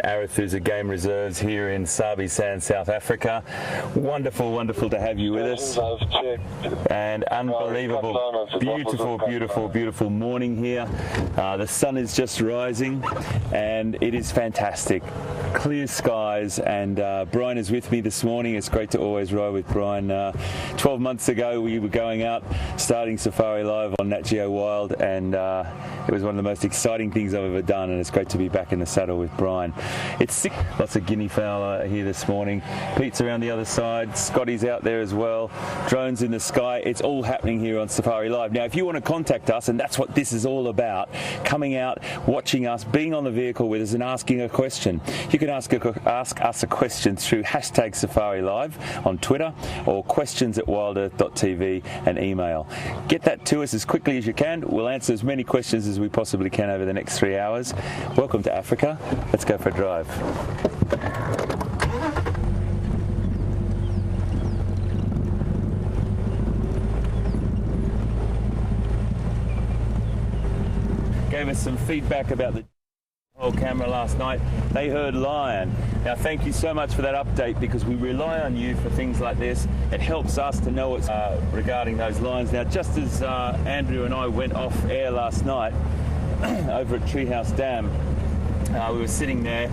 Arathusa Game Reserves here in Sabi Sand, South Africa. Wonderful, wonderful to have you with us. And unbelievable, beautiful, beautiful, beautiful morning here. The sun is just rising and it is fantastic. Clear skies, and Brian is with me this morning. It's great to always ride with Brian. 12 months ago we were going out starting Safari Live on Nat Geo Wild, and it was one of the most exciting things I've ever done, and it's great to be back in the saddle with Brian. It's sick. Lots of guinea fowl here this morning. Pete's around the other side, Scotty's out there as well, drones in the sky. It's all happening here on Safari Live. Now if you want to contact us, and that's what this is all about, coming out, watching us, being on the vehicle with us and asking a question. You can ask us a question through hashtag Safari Live on Twitter or questions@wildearth.tv and email. Get that to us as quickly as you can. We'll answer as many questions as we possibly can over the next 3 hours. Welcome to Africa. Let's go for a drive. Gave us some feedback about the whole camera last night. They heard lion. Now thank you so much for that update, because we rely on you for things like this. It helps us to know what's regarding those lions. Now just as Andrew and I went off air last night over at Treehouse Dam, we were sitting there.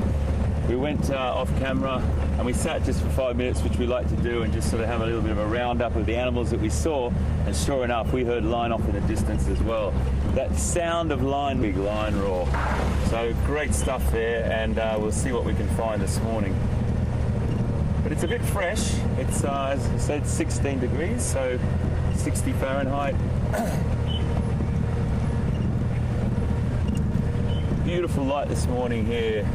We went off camera and we sat just for 5 minutes, which we like to do, and just sort of have a little bit of a roundup of the animals that we saw. And sure enough, we heard lion off in the distance as well. That sound of lion, big lion roar. So great stuff there, and we'll see what we can find this morning. But it's a bit fresh. It's, as I said, 16 degrees, so 60 Fahrenheit. Beautiful light this morning here.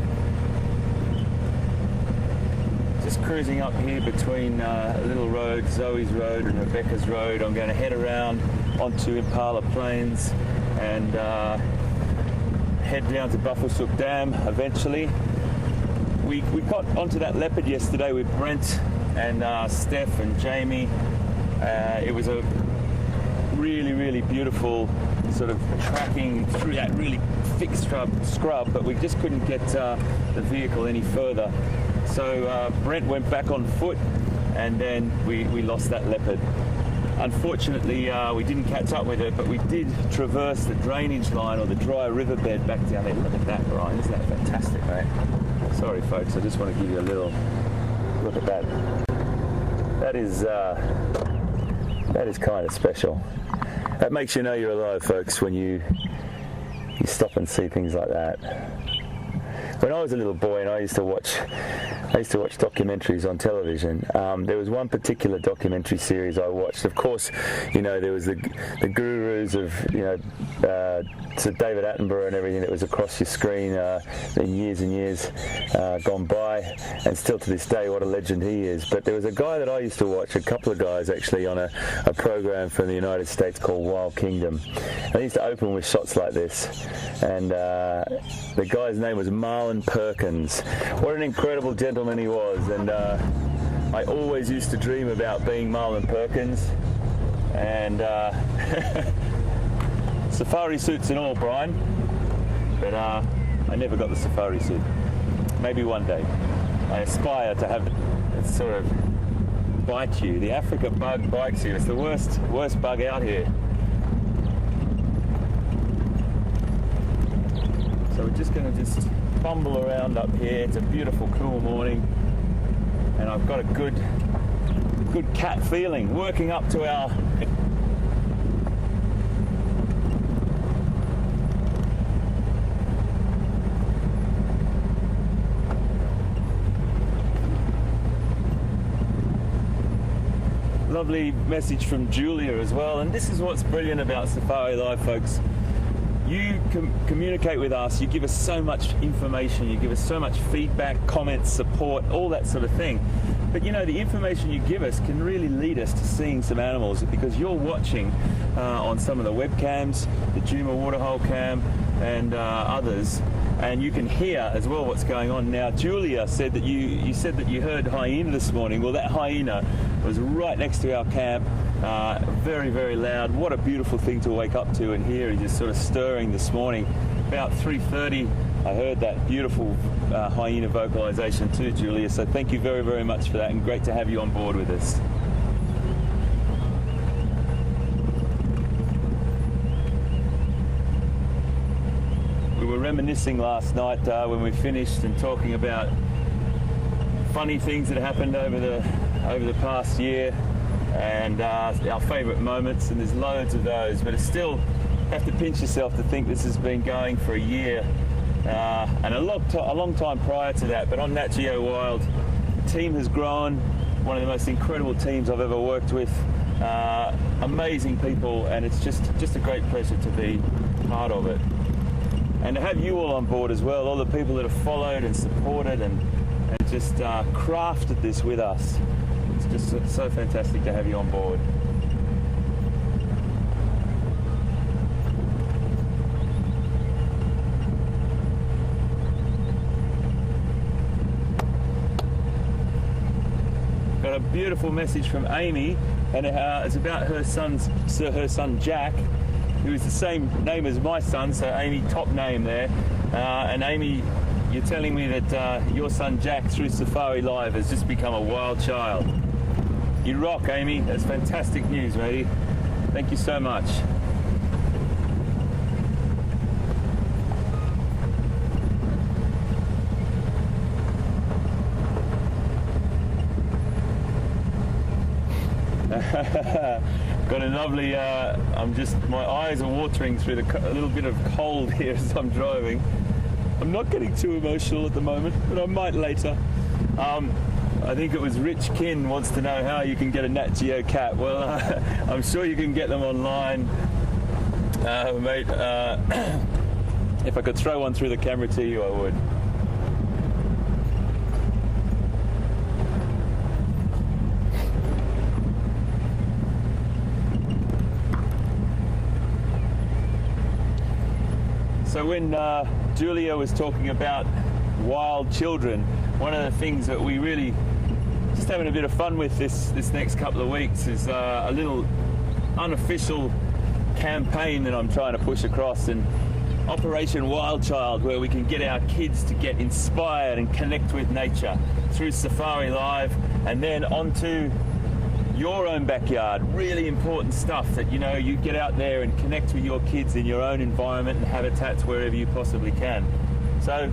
Just cruising up here between Little Road, Zoe's Road and Rebecca's Road. I'm going to head around onto Impala Plains and head down to Buffelshoek Dam eventually. We got onto that leopard yesterday with Brent and Steph and Jamie. It was a really, really beautiful sort of tracking through that really thick scrub, but we just couldn't get the vehicle any further. So Brent went back on foot, and then we lost that leopard. Unfortunately, we didn't catch up with it, but we did traverse the drainage line, or the dry riverbed back down there. Look at that, Brian. Isn't that fantastic, mate? Sorry, folks. I just want to give you a little look at that. That is kind of special. That makes you know you're alive, folks, when you stop and see things like that. When I was a little boy and I used to watch documentaries on television, there was one particular documentary series I watched. Of course, you know, there was the gurus of, you know, Sir David Attenborough and everything that was across your screen in years and years gone by, and still to this day, what a legend he is. But there was a guy that I used to watch, a couple of guys actually, on a program from the United States called Wild Kingdom. And he used to open with shots like this, and the guy's name was Marlon Perkins. What an incredible gentleman he was, and I always used to dream about being Marlon Perkins, and safari suits and all, Brian, but I never got the safari suit. Maybe one day. I aspire to have it sort of bite you. The Africa bug bites you. It's the worst bug out here. So we're just going to just bumble around up here. It's a beautiful, cool morning, and I've got a good cat feeling working up to our lovely message from Julia as well. And this is what's brilliant about Safari Live, folks. You communicate with us, you give us so much information, you give us so much feedback, comments, support, all that sort of thing. But you know, the information you give us can really lead us to seeing some animals, because you're watching on some of the webcams, the Juma Waterhole Cam and others, and you can hear as well what's going on. Now, Julia said that you said that you heard hyena this morning. Well, that hyena was right next to our camp. Very, very loud. What a beautiful thing to wake up to and hear. He's just sort of stirring this morning. About 3:30 I heard that beautiful hyena vocalization too, Julia, so thank you very, very much for that, and great to have you on board with us. We were reminiscing last night when we finished and talking about funny things that happened over the past year and our favourite moments, and there's loads of those, but it's still have to pinch yourself to think this has been going for a year and a long time prior to that. But on Nat Geo Wild, the team has grown, one of the most incredible teams I've ever worked with, amazing people, and it's just a great pleasure to be part of it. And to have you all on board as well, all the people that have followed and supported and just crafted this with us. It's just so fantastic to have you on board. Got a beautiful message from Amy, and it's about her son Jack, who is the same name as my son, so Amy, top name there. And Amy, you're telling me that your son Jack, through Safari Live, has just become a wild child. You rock, Amy. That's fantastic news, matey. Thank you so much. Got a lovely, my eyes are watering through a little bit of cold here as I'm driving. I'm not getting too emotional at the moment, but I might later. I think it was Rich Kin wants to know how you can get a Nat Geo cat. Well, I'm sure you can get them online, mate. If I could throw one through the camera to you, I would. So when Julia was talking about wild children, one of the things that we really just having a bit of fun with this next couple of weeks is a little unofficial campaign that I'm trying to push across, and Operation Wild Child, where we can get our kids to get inspired and connect with nature through Safari Live, and then onto your own backyard. Really important stuff that, you know, you get out there and connect with your kids in your own environment and habitats wherever you possibly can. So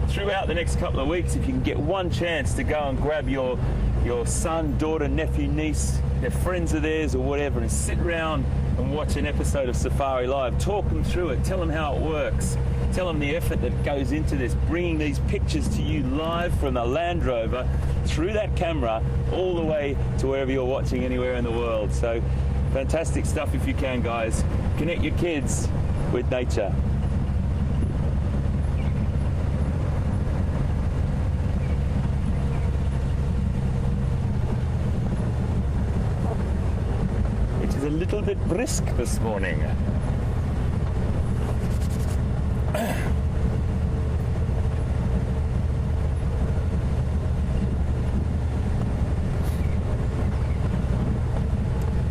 throughout the next couple of weeks, if you can get one chance to go and grab your son, daughter, nephew, niece, their friends of theirs or whatever, and sit around and watch an episode of Safari Live, talk them through it, tell them how it works, tell them the effort that goes into this, bringing these pictures to you live from a Land Rover through that camera all the way to wherever you're watching anywhere in the world. So fantastic stuff if you can, guys. Connect your kids with nature. It is a little bit brisk this morning.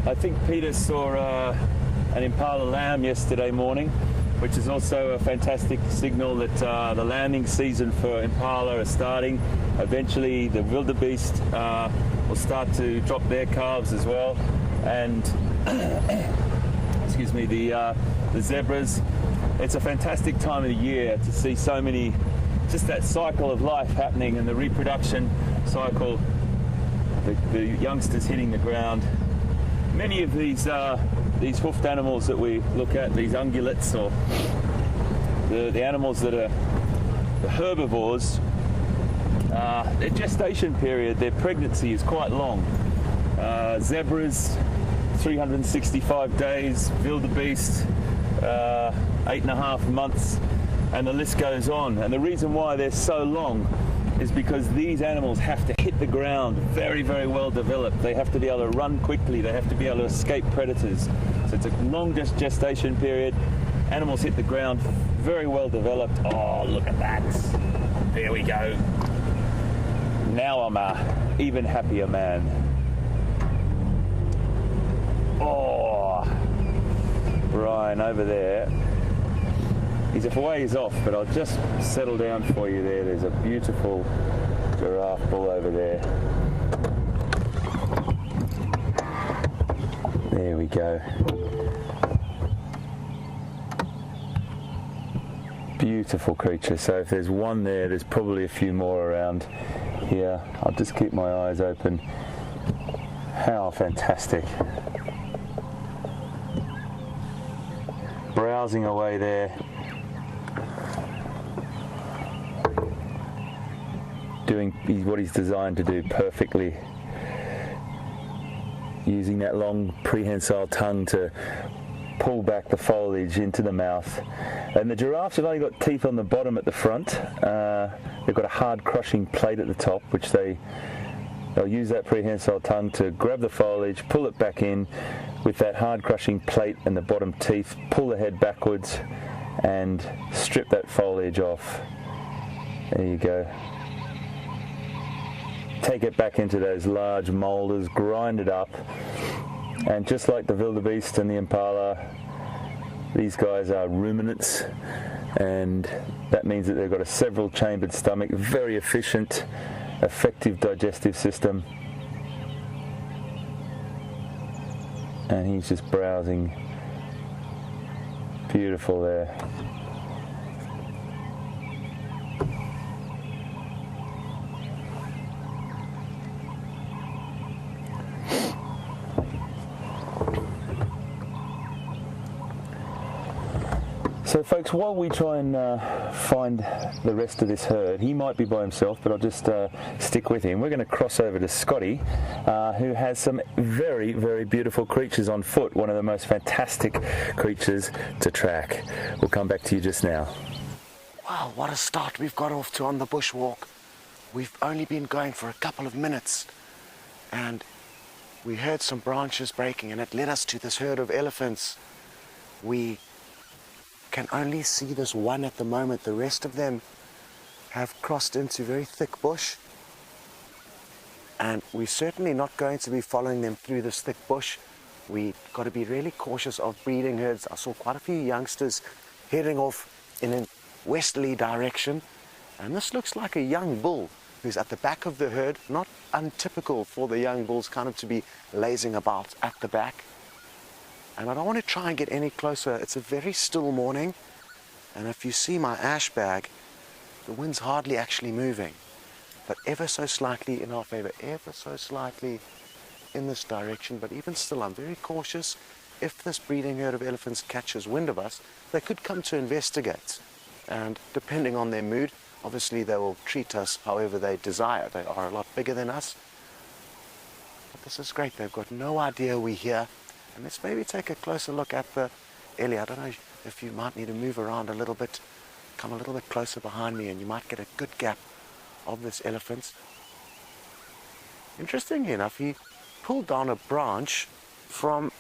I think Pieter saw an impala lamb yesterday morning, which is also a fantastic signal that the lambing season for impala is starting. Eventually the wildebeest will start to drop their calves as well, and excuse me, the zebras. It's a fantastic time of the year to see so many, just that cycle of life happening, and the reproduction cycle, the youngsters hitting the ground. Many of these hoofed animals that we look at, these ungulates, or the animals that are the herbivores, their gestation period, their pregnancy is quite long. Zebras, 365 days, wildebeest, 8.5 months, and the list goes on. And the reason why they're so long is because these animals have to hit the ground very, very well developed. They have to be able to run quickly. They have to be able to escape predators. So it's a long gestation period. Animals hit the ground very well developed. Oh, look at that. There we go. Now I'm a even happier man. Oh, Brian over there. He's a ways off, but I'll just settle down for you there. There's a beautiful giraffe bull over there. There we go. Beautiful creature. So if there's one there, there's probably a few more around here. I'll just keep my eyes open. How fantastic. Browsing away there. Doing what he's designed to do perfectly. Using that long prehensile tongue to pull back the foliage into the mouth. And the giraffes have only got teeth on the bottom at the front. They've got a hard crushing plate at the top, which they'll use that prehensile tongue to grab the foliage, pull it back in with that hard crushing plate and the bottom teeth, pull the head backwards and strip that foliage off. There you go. Take it back into those large moulders, grind it up, and just like the wildebeest and the impala, these guys are ruminants, and that means that they've got a several chambered stomach, very efficient, effective digestive system. And he's just browsing. Beautiful there. So folks, while we try and find the rest of this herd, he might be by himself, but I'll just stick with him. We're going to cross over to Scotty, who has some very, very beautiful creatures on foot, one of the most fantastic creatures to track. We'll come back to you just now. Wow, what a start we've got off to on the bushwalk. We've only been going for a couple of minutes, and we heard some branches breaking, and it led us to this herd of elephants. We can only see this one at the moment. The rest of them have crossed into very thick bush, and we're certainly not going to be following them through this thick bush. We've got to be really cautious of breeding herds. I saw quite a few youngsters heading off in a westerly direction, and this looks like a young bull who's at the back of the herd. Not untypical for the young bulls kind of to be lazing about at the back. And I don't want to try and get any closer. It's a very still morning, and if you see my ash bag, the wind's hardly actually moving, but ever so slightly in our favor, ever so slightly in this direction. But even still, I'm very cautious. If this breeding herd of elephants catches wind of us, they could come to investigate, and depending on their mood, obviously they will treat us however they desire. They are a lot bigger than us, but this is great. They've got no idea we're here. And let's maybe take a closer look at the Ellie. I don't know if you might need to move around a little bit, come a little bit closer behind me, and you might get a good gap of this elephant. Interestingly enough, he pulled down a branch from,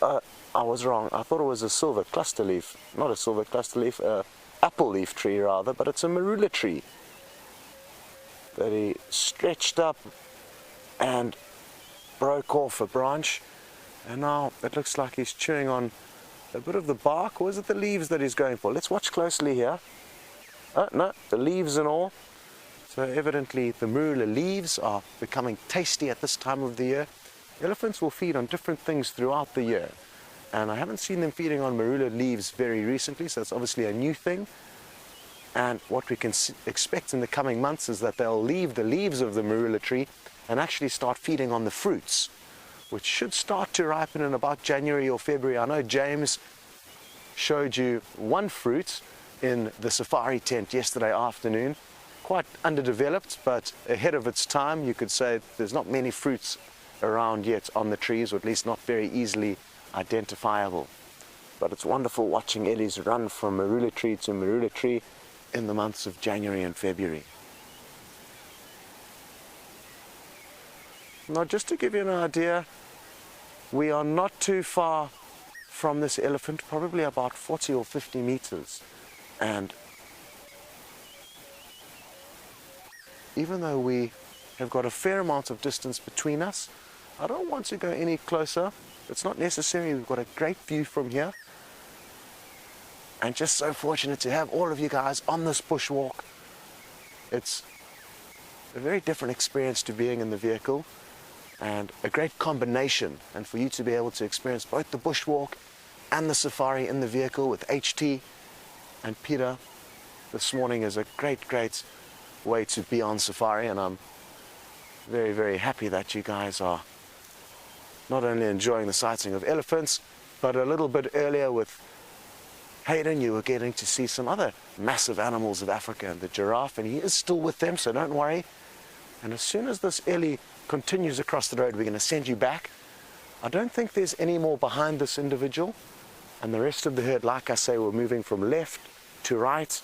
I was wrong, I thought it was a silver cluster leaf, not a silver cluster leaf, apple leaf tree rather, but it's a marula tree that he stretched up and broke off a branch, and now it looks like he's chewing on a bit of the bark, or is it the leaves that he's going for? Let's watch closely here. Oh no, the leaves and all. So evidently the marula leaves are becoming tasty at this time of the year. Elephants will feed on different things throughout the year, and I haven't seen them feeding on marula leaves very recently, so it's obviously a new thing. And what we can expect in the coming months is that they'll leave the leaves of the marula tree and actually start feeding on the fruits, which should start to ripen in about January or February. I know James showed you one fruit in the safari tent yesterday afternoon, quite underdeveloped, but ahead of its time. You could say there's not many fruits around yet on the trees, or at least not very easily identifiable. But it's wonderful watching Ellie's run from marula tree to marula tree in the months of January and February. Now, just to give you an idea, we are not too far from this elephant, probably about 40 or 50 meters. And even though we have got a fair amount of distance between us, I don't want to go any closer. It's not necessary. We've got a great view from here. and just so fortunate to have all of you guys on this bushwalk. It's a very different experience to being in the vehicle, and a great combination, and for you to be able to experience both the bushwalk and the safari in the vehicle with HT and Pieter this morning is a great way to be on safari. And I'm very, very happy that you guys are not only enjoying the sighting of elephants, but a little bit earlier with Hayden, you were getting to see some other massive animals of Africa, and the giraffe, and he is still with them, so don't worry. And as soon as this Ellie continues across the road, we're going to send you back. I don't think there's any more behind this individual, and the rest of the herd, like I say, we're moving from left to right.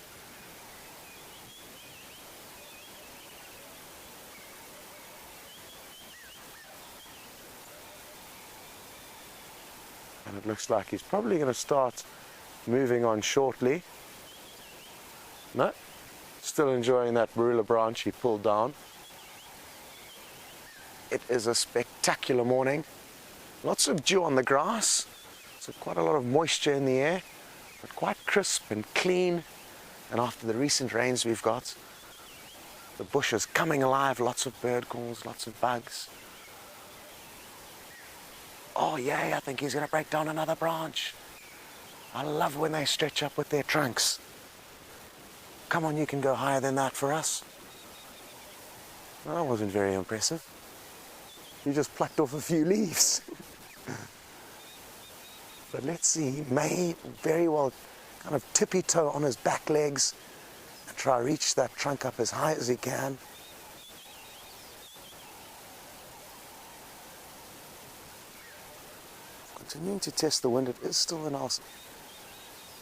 And it looks like he's probably going to start moving on shortly. No, still enjoying that marula branch he pulled down. It is a spectacular morning. Lots of dew on the grass, so quite a lot of moisture in the air, but quite crisp and clean. And after the recent rains we've got, the bush is coming alive, lots of bird calls, lots of bugs. Oh yay, I think he's going to break down another branch. I love when they stretch up with their trunks. Come on, you can go higher than that for us. Well, that wasn't very impressive. You just plucked off a few leaves. But let's see, he may very well kind of tippy toe on his back legs and try to reach that trunk up as high as he can. Continuing to test the wind. It is still in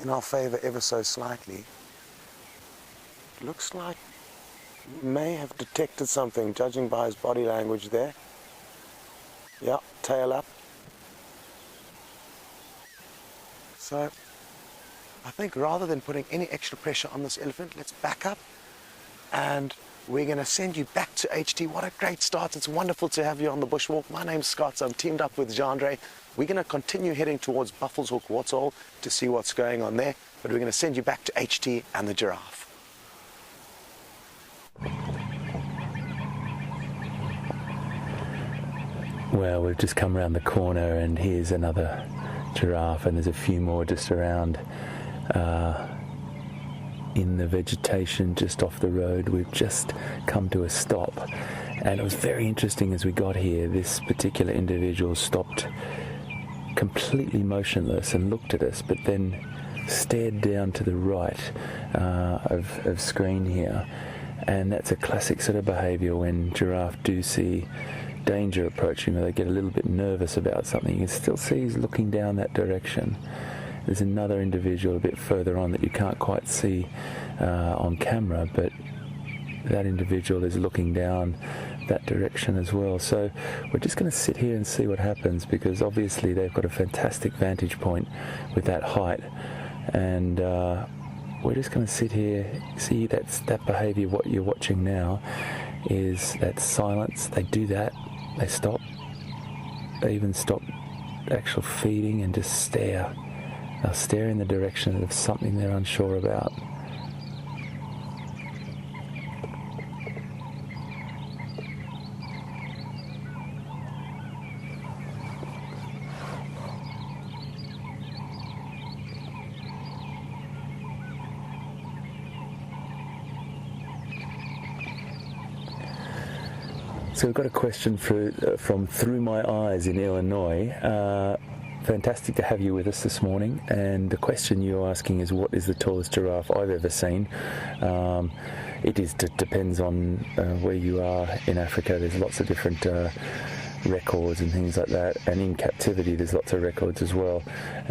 our favor ever so slightly. It looks like he may have detected something, judging by his body language there. Yeah, tail up. So I think rather than putting any extra pressure on this elephant, let's back up, and we're going to send you back to HT. What a great start. It's wonderful to have you on the bushwalk. My name's Scott. I'm teamed up with Jeandre. We're going to continue heading towards Buffelshoek Waterhole to see what's going on there, but we're going to send you back to HT and the giraffe. Well, we've just come around the corner and here's another giraffe, and there's a few more just around in the vegetation just off the road. We've just come to a stop, and it was very interesting as we got here. This particular individual stopped completely motionless and looked at us, but then stared down to the right of screen here, and that's a classic sort of behaviour when giraffe do see danger approaching, or they get a little bit nervous about something. You can still see he's looking down that direction. There's another individual a bit further on that you can't quite see on camera, but that individual is looking down that direction as well. So we're just going to sit here and see what happens, because obviously they've got a fantastic vantage point with that height, and we're just going to sit here. See, that behaviour, what you're watching now is that silence. They do that, they stop, they even stop actual feeding and just stare. They'll stare in the direction of something they're unsure about. So we've got a question from Through My Eyes in Illinois. Fantastic to have you with us this morning, and the question you're asking is, what is the tallest giraffe I've ever seen? It depends on where you are in Africa. There's lots of different records and things like that, and in captivity there's lots of records as well.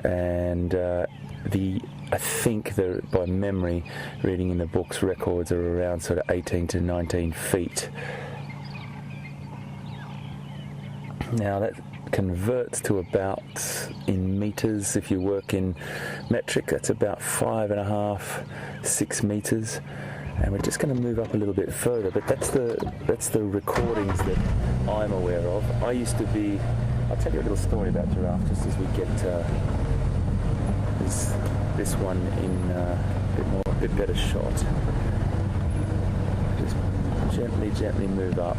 And I think that by memory, reading in the books, records are around sort of 18 to 19 feet. Now that converts to about, in meters, if you work in metric, that's about 5.5, 6 meters. And we're just going to move up a little bit further, but that's the recordings that I'm aware of. I used to be, I'll tell you a little story about giraffe just as we get this one in a bit better shot. Just gently move up.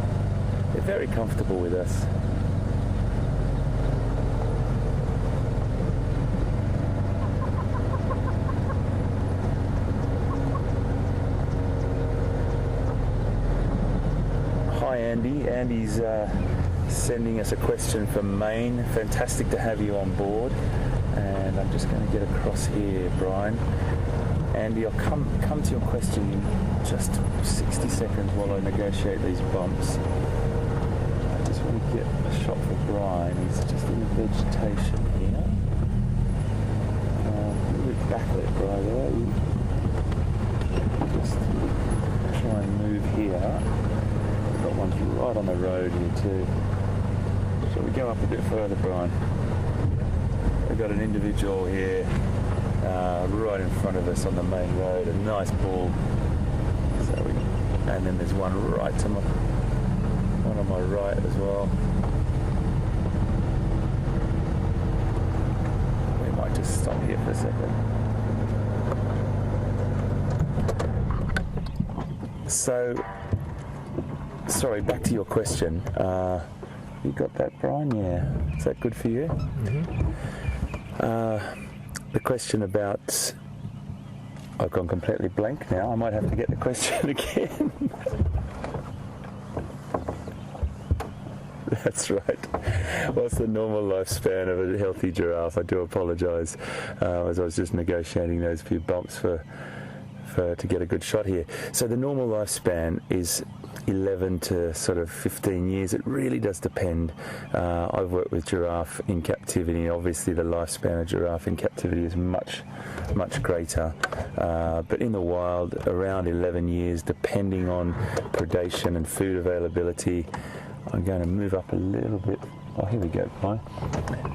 They're very comfortable with us. Hi Andy. Andy's sending us a question from Maine. Fantastic to have you on board. And I'm just going to get across here, Brian. Andy, I'll come to your question in just 60 seconds while I negotiate these bumps. I just want to get a shot for Brian. He's just in the vegetation here. A little bit backlit, Brian. Just try and move here. Got one right on the road here too. Shall we go up a bit further, Brian? We've got an individual here right in front of us on the main road, a nice bull. And then there's one right to one on my right as well. We might just stop here for a second. So, sorry, back to your question. You got that, Brian? Yeah. Is that good for you? Mm-hmm. The question about... I've gone completely blank now. I might have to get the question again. That's right. What's the normal lifespan of a healthy giraffe? I do apologise, as I was just negotiating those few bumps to get a good shot here. So the normal lifespan is 11 to sort of 15 years. It really does depend. I've worked with giraffe in captivity. Obviously the lifespan of giraffe in captivity is much greater, but in the wild around 11 years, depending on predation and food availability. I'm going to move up a little bit. Oh, here we go, Brian.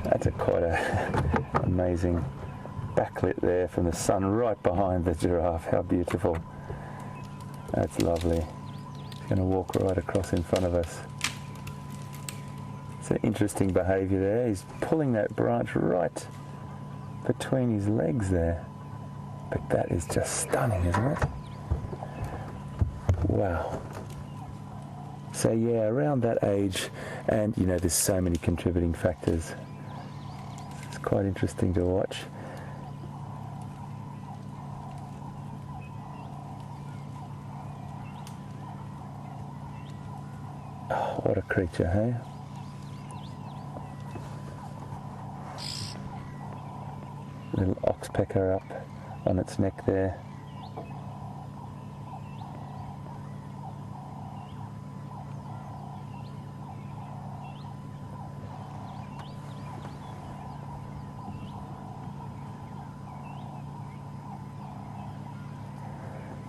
That's quite a amazing backlit there from the sun right behind the giraffe. How beautiful. That's lovely. He's going to walk right across in front of us. It's an interesting behaviour there. He's pulling that branch right between his legs there. But that is just stunning, isn't it? Wow. So yeah, around that age, and you know, there's so many contributing factors. It's quite interesting to watch. Oh, what a creature, hey? Little oxpecker up on its neck there.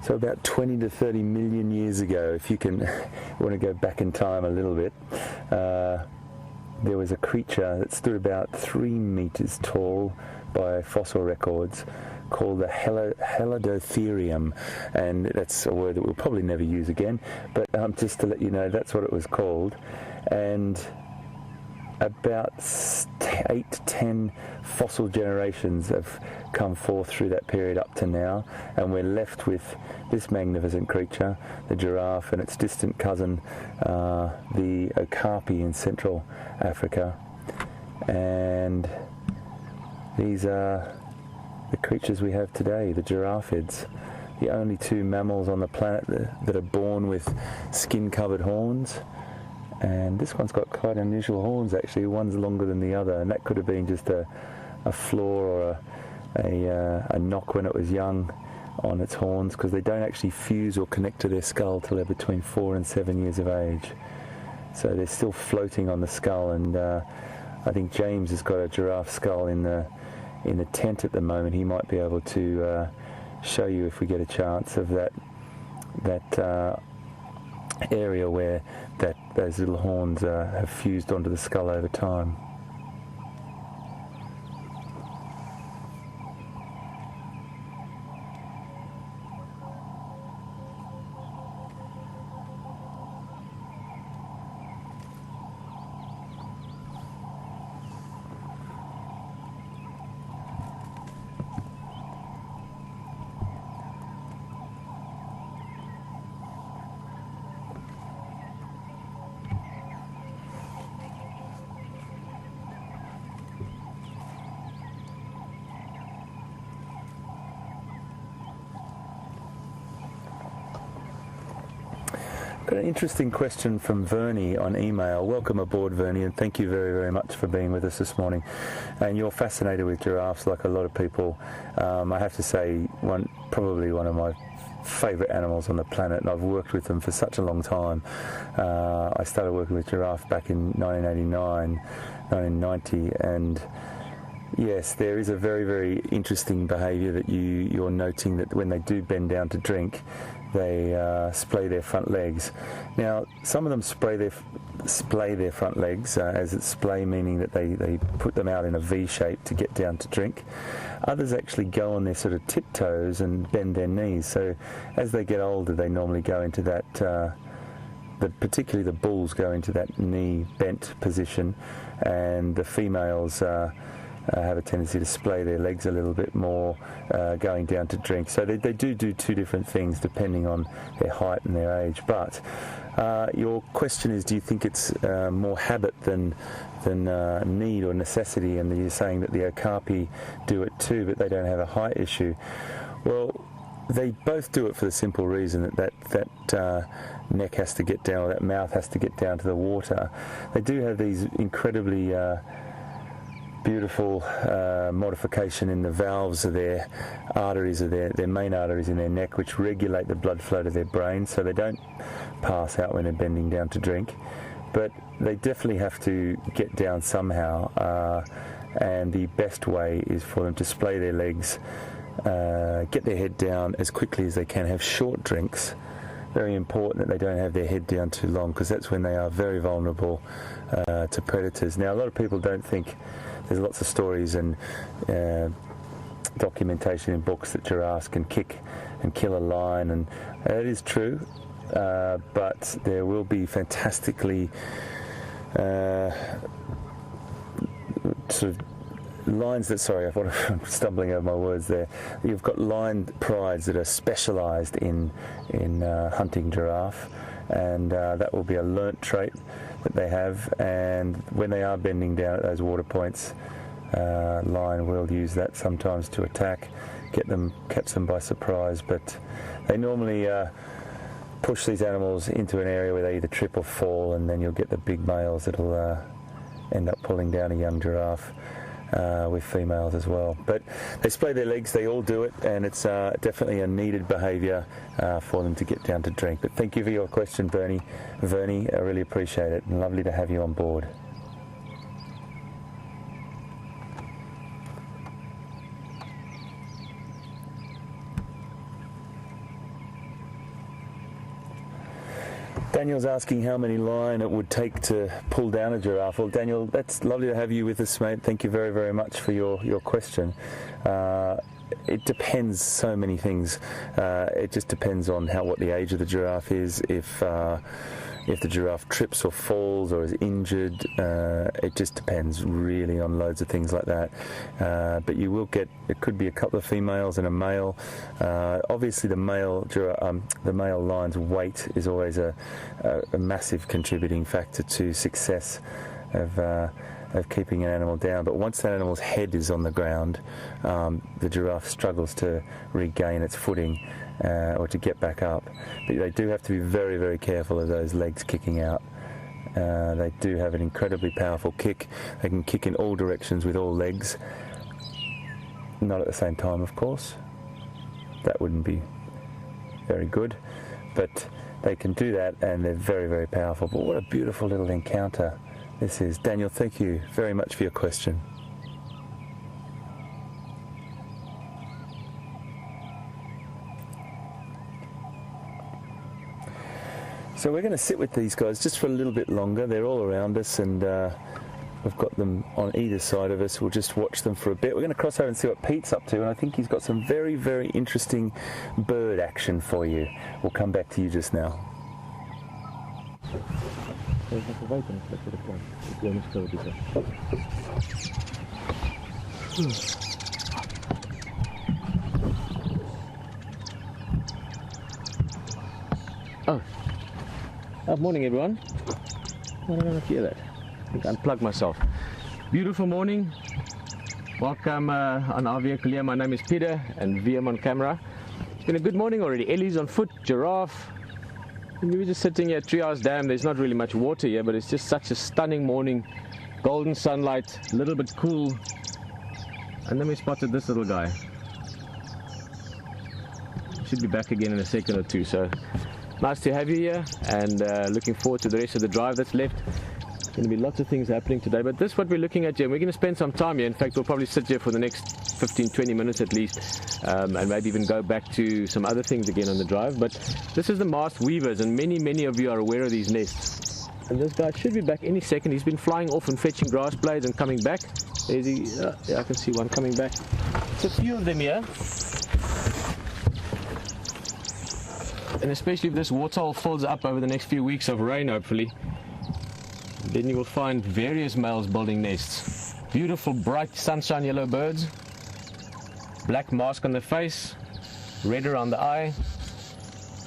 So about 20 to 30 million years ago, if you want to go back in time a little bit, there was a creature that stood about 3 meters tall by fossil records called the Helidotherium, and that's a word that we'll probably never use again, but just to let you know, that's what it was called. And about 8 to 10 fossil generations have come forth through that period up to now, and we're left with this magnificent creature, the giraffe, and its distant cousin, the okapi in Central Africa. And these are the creatures we have today, the giraffeids, the only 2 mammals on the planet that are born with skin-covered horns. And this one's got quite unusual horns, actually. One's longer than the other, and that could have been just a flaw or a knock when it was young on its horns, because they don't actually fuse or connect to their skull till they're between 4 and 7 years of age. So they're still floating on the skull, and I think James has got a giraffe skull in the tent at the moment. He might be able to show you, if we get a chance, of that area where those little horns have fused onto the skull over time. an interesting question from Vernie on email. Welcome aboard, Vernie, and thank you very, very much for being with us this morning. And you're fascinated with giraffes like a lot of people. I have to say, probably one of my favourite animals on the planet, and I've worked with them for such a long time. I started working with giraffe back in 1989, 1990, and yes, there is a very, very interesting behaviour that you're noting, that when they do bend down to drink, they splay their front legs. Now, some of them splay their front legs, as it's splay meaning that they put them out in a V shape to get down to drink. Others actually go on their sort of tiptoes and bend their knees. So as they get older, they normally go into that, particularly the bulls go into that knee bent position, and the females have a tendency to splay their legs a little bit more, going down to drink. So they do two different things depending on their height and their age. But your question is, do you think it's more habit than need or necessity? And you're saying that the okapi do it too, but they don't have a height issue. Well, they both do it for the simple reason that neck has to get down, or that mouth has to get down to the water. They do have these incredibly beautiful modification in the valves of their arteries, of their main arteries in their neck, which regulate the blood flow to their brain, so they don't pass out when they're bending down to drink. But they definitely have to get down somehow, and the best way is for them to splay their legs, get their head down as quickly as they can, have short drinks. Very important that they don't have their head down too long, because that's when they are very vulnerable to predators. Now, a lot of people don't think, there's lots of stories and documentation in books that giraffes can kick and kill a lion, and that is true, but there will be fantastically sort of lines that, sorry, I'm stumbling over my words there. You've got lion prides that are specialised in hunting giraffe, and that will be a learnt trait that they have, and when they are bending down at those water points, lion will use that sometimes to attack, catch them by surprise. But they normally push these animals into an area where they either trip or fall, and then you'll get the big males that'll end up pulling down a young giraffe, with females as well. But they splay their legs, they all do it, and it's definitely a needed behaviour for them to get down to drink. But thank you for your question, Vernie. I really appreciate it, and lovely to have you on board. Daniel's asking how many lion it would take to pull down a giraffe. Well, Daniel, that's lovely to have you with us, mate. Thank you very, very much for your question. It depends so many things. It just depends on what the age of the giraffe is. If the giraffe trips or falls or is injured, it just depends really on loads of things like that. But you will get, it could be a couple of females and a male. Obviously the male lion's weight is always a massive contributing factor to success of keeping an animal down. But once that animal's head is on the ground, the giraffe struggles to regain its footing or to get back up. But they do have to be very, very careful of those legs kicking out. They do have an incredibly powerful kick. They can kick in all directions with all legs. Not at the same time, of course. That wouldn't be very good. But they can do that, and they're very, very powerful. But what a beautiful little encounter this is. Daniel, thank you very much for your question. So we're going to sit with these guys just for a little bit longer. They're all around us, and we've got them on either side of us. We'll just watch them for a bit. We're going to cross over and see what Pete's up to, and I think he's got some very, very interesting bird action for you. We'll come back to you just now. Morning, everyone. Why don't I hear that? I think I unplugged myself. Beautiful morning. Welcome on our vehicle here. My name is Pieter, and VM on camera. It's been a good morning already. Ellie's on foot, giraffe, And we were just sitting here at Treehouse Dam. There's not really much water here, but it's just such a stunning morning. Golden sunlight, a little bit cool. And then we spotted this little guy. Should be back again in a second or two. So nice to have you here, and looking forward to the rest of the drive that's left. Going to be lots of things happening today, but this is what we're looking at here. We're going to spend some time here. In fact, we'll probably sit here for the next 15-20 minutes at least, and maybe even go back to some other things again on the drive. But this is the masked weavers, and many of you are aware of these nests. And this guy should be back any second. He's been flying off and fetching grass blades and coming back. There's he. Yeah, I can see one coming back. There's a few of them here. And especially if this waterhole fills up over the next few weeks of rain, hopefully, then you will find various males building nests. Beautiful, bright, sunshine yellow birds. Black mask on the face, red around the eye.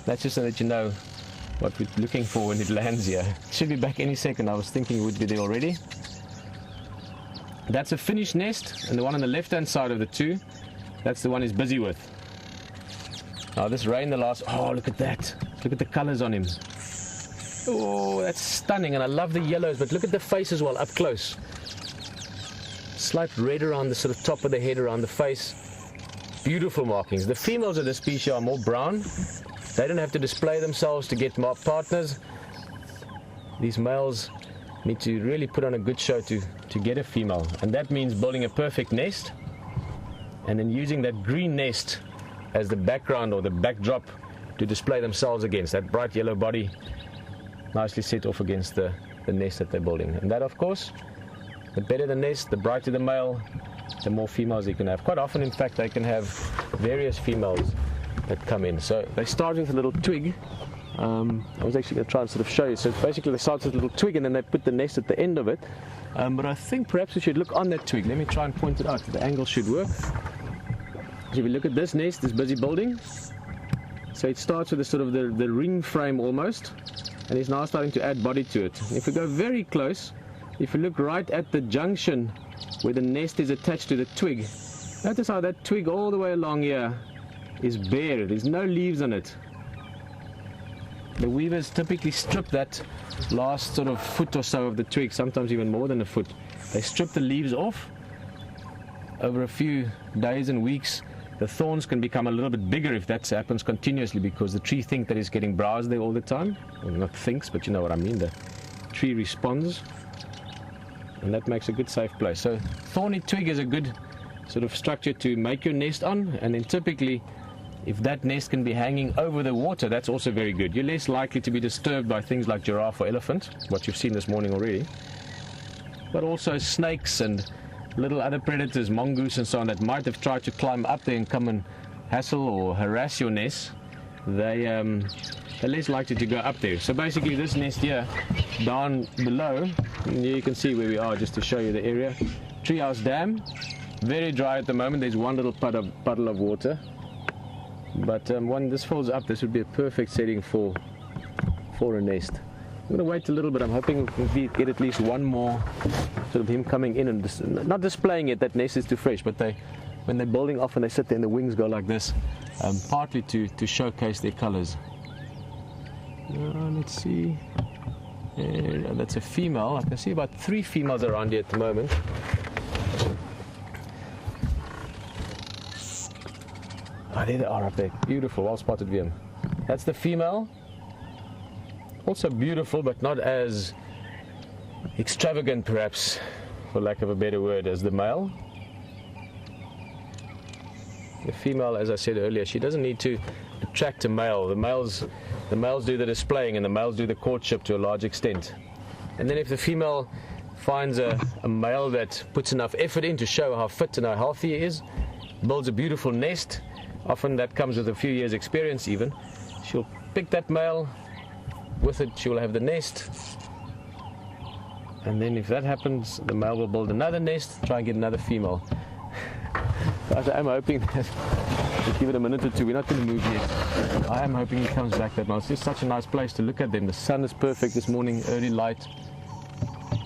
That's just so that you know what we're looking for when it lands here. It should be back any second. I was thinking it would be there already. That's a finished nest, and the one on the left-hand side of the two, that's the one he's busy with. Now this rain the last, oh look at that. Look at the colors on him. Oh, that's stunning, and I love the yellows, but look at the face as well, up close. Slight red around the sort of top of the head, around the face. Beautiful markings. The females of the species are more brown. They don't have to display themselves to get partners. These males need to really put on a good show to get a female, and that means building a perfect nest, and then using that green nest as the background or the backdrop to display themselves against. That bright yellow body nicely set off against the nest that they're building. And that, of course, the better the nest, the brighter the male, the more females you can have. Quite often, in fact, they can have various females that come in. So they start with a little twig. I was actually going to try and sort of show you. So basically they start with a little twig, and then they put the nest at the end of it. But I think perhaps we should look on that twig. Let me try and point it out. The angle should work. So if you look at this nest, it's busy building. So it starts with a sort of the ring frame almost, and it's now starting to add body to it. And if we go very close, if you look right at the junction where the nest is attached to the twig, notice how that twig all the way along here is bare. There's no leaves on it. The weavers typically strip that last sort of foot or so of the twig, sometimes even more than a foot. They strip the leaves off. Over a few days and weeks, the thorns can become a little bit bigger if that happens continuously, because the tree thinks that it's getting browsed there all the time. Well, not thinks, but you know what I mean. The tree responds, and that makes a good safe place. So thorny twig is a good sort of structure to make your nest on, and then typically if that nest can be hanging over the water, that's also very good. You're less likely to be disturbed by things like giraffe or elephant, what you've seen this morning already, but also snakes and little other predators, mongoose and so on, that might have tried to climb up there and come and hassle or harass your nest. They're less likely to go up there. So basically this nest here down below, and here you can see where we are, just to show you the area. Treehouse Dam, very dry at the moment. There's one little puddle of water, but when this fills up, this would be a perfect setting for a nest. I'm going to wait a little bit. I'm hoping we get at least one more sort of him coming in and not displaying it. That nest is too fresh, but when they're building off and they sit there and the wings go like this, partly to showcase their colors. Let's see. That's a female. I can see about 3 females around here at the moment. Oh, there they are up there. Beautiful, well spotted VM. That's the female. Also beautiful, but not as extravagant, perhaps, for lack of a better word, as the male. The female, as I said earlier, she doesn't need to attract a male. The males do the displaying, and the males do the courtship to a large extent. And then if the female finds a male that puts enough effort in to show how fit and how healthy he is, builds a beautiful nest, often that comes with a few years' experience even, she'll pick that male. With it, she will have the nest, and then if that happens, the male will build another nest, try and get another female. Guys, I'm hoping that we'll give it a minute or two. We're not going to move yet. I am hoping he comes back that night. It's just such a nice place to look at them. The sun is perfect this morning, early light,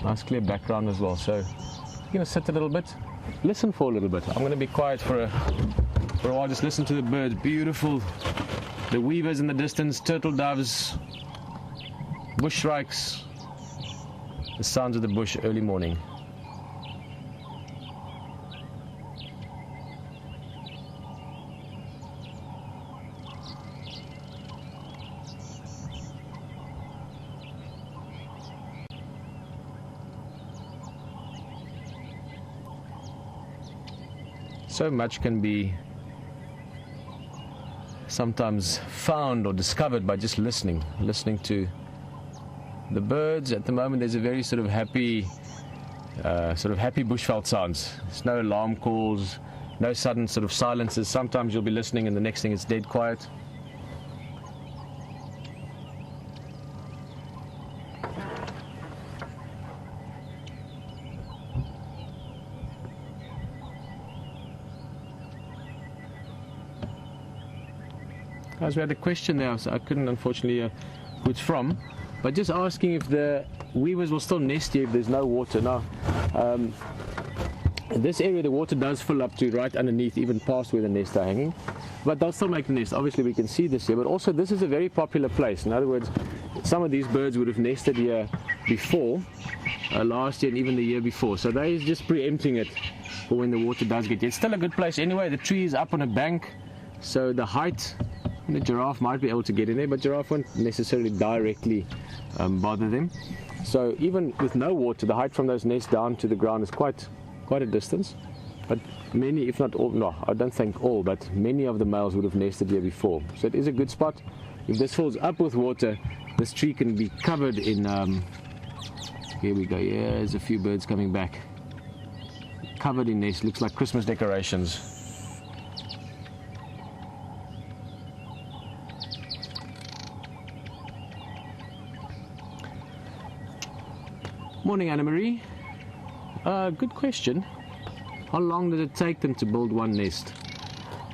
nice clear background as well. So I'm going to sit a little bit, listen for a little bit. I'm going to be quiet for a while, just listen to the birds. Beautiful. The weavers in the distance, turtle doves, bush strikes, the sounds of the bush early morning. So much can be sometimes found or discovered by just listening to the birds. At the moment there's a very sort of happy bushveld sounds. There's no alarm calls, no sudden sort of silences. Sometimes you'll be listening and the next thing it's dead quiet. Guys, we had a question there, so I couldn't unfortunately who it's from, but just asking if the weavers will still nest here if there's no water. Now, in this area the water does fill up to right underneath, even past where the nests are hanging, but they'll still make the nest. Obviously we can see this here, but also this is a very popular place. In other words, some of these birds would have nested here before, last year and even the year before, so they're just preempting it for when the water does get here. It's still a good place anyway. The tree is up on a bank, so the height, the giraffe might be able to get in there, but giraffe won't necessarily directly bother them. So even with no water, the height from those nests down to the ground is quite a distance. But many, if not all, no, I don't think all, but many of the males would have nested here before. So it is a good spot. If this fills up with water, this tree can be covered in, here we go, yeah, there's a few birds coming back. Covered in nests, looks like Christmas decorations. Morning, Anna-Marie. Good question. How long does it take them to build one nest?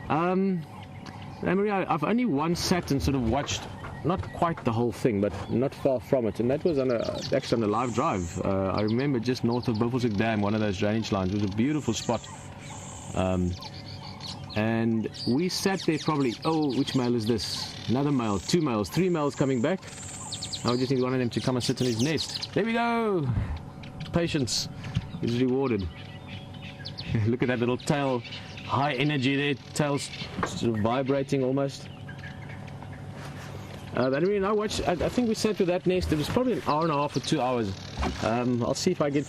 Anna-Marie, I've only once sat and sort of watched, not quite the whole thing, but not far from it, and that was actually on a live drive. I remember just north of Buffelshoek Dam, one of those drainage lines. It was a beautiful spot. And we sat there probably, which male is this? Another male, 2 males, 3 males coming back. Now we just need one of them to come and sit in his nest. There we go! Patience is rewarded. Look at that little tail, high energy there, tail's sort of vibrating almost. But anyway, I think we sat with that nest, it was probably an hour and a half or 2 hours. I'll see if I get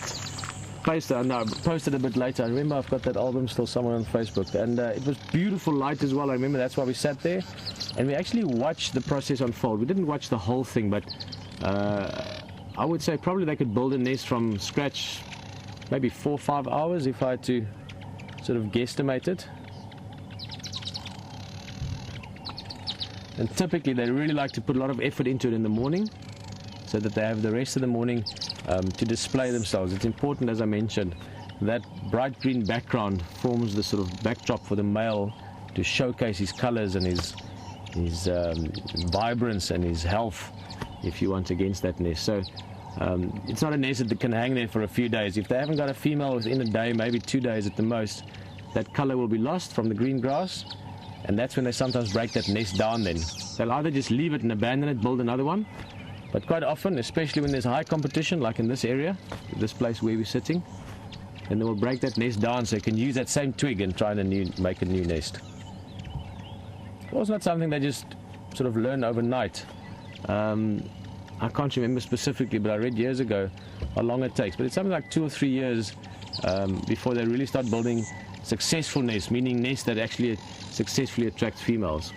posted a bit later. I remember I've got that album still somewhere on Facebook, and it was beautiful light as well. I remember that's why we sat there, and we actually watched the process unfold. We didn't watch the whole thing, but I would say probably they could build a nest from scratch maybe 4 or 5 hours if I had to sort of guesstimate it. And typically they really like to put a lot of effort into it in the morning, so that they have the rest of the morning to display themselves. It's important, as I mentioned, that bright green background forms the sort of backdrop for the male to showcase his colors and his vibrance and his health, if you want, against that nest. So it's not a nest that can hang there for a few days. If they haven't got a female within a day, maybe 2 days at the most, that color will be lost from the green grass, and that's when they sometimes break that nest down. Then they'll either just leave it and abandon it, build another one, but quite often, especially when there's high competition, like in this area, this place where we're sitting, then they will break that nest down so you can use that same twig and try and make a new nest. Well, it's not something they just sort of learn overnight. I can't remember specifically, but I read years ago how long it takes, but it's something like 2 or 3 years before they really start building successful nests, meaning nests that actually successfully attract females.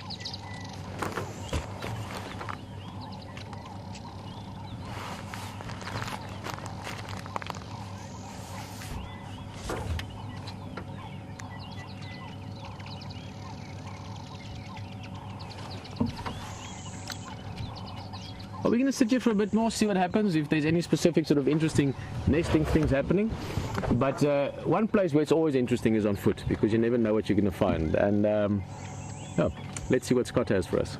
We're going to sit here for a bit more, see what happens, if there's any specific sort of interesting nesting things happening. But one place where it's always interesting is on foot, because you never know what you're going to find. And let's see what Scott has for us.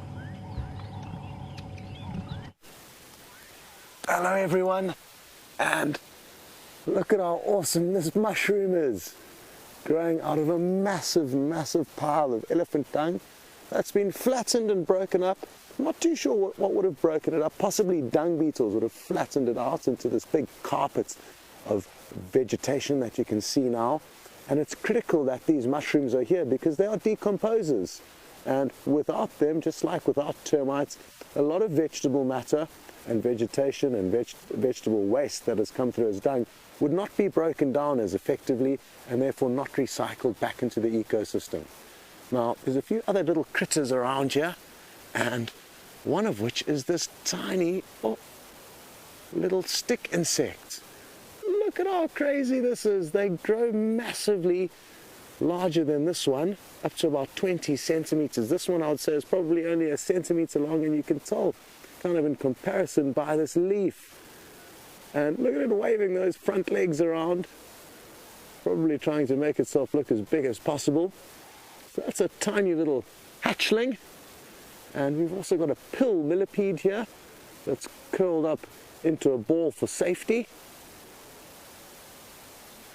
Hello everyone, and look at how awesome this mushroom is, growing out of a massive pile of elephant dung that's been flattened and broken up I'm not too sure what would have broken it up. Possibly dung beetles would have flattened it out into this big carpet of vegetation that you can see now. And it's critical that these mushrooms are here because they are decomposers. And without them, just like without termites, a lot of vegetable matter and vegetation and vegetable waste that has come through as dung would not be broken down as effectively and therefore not recycled back into the ecosystem. Now, there's a few other little critters around here, and one of which is this tiny little stick insect. Look at how crazy this is. They grow massively larger than this one, up to about 20 centimeters. This one I would say is probably only a centimeter long, and you can tell kind of in comparison by this leaf. And look at it waving those front legs around, probably trying to make itself look as big as possible. So that's a tiny little hatchling. And we've also got a pill millipede here that's curled up into a ball for safety.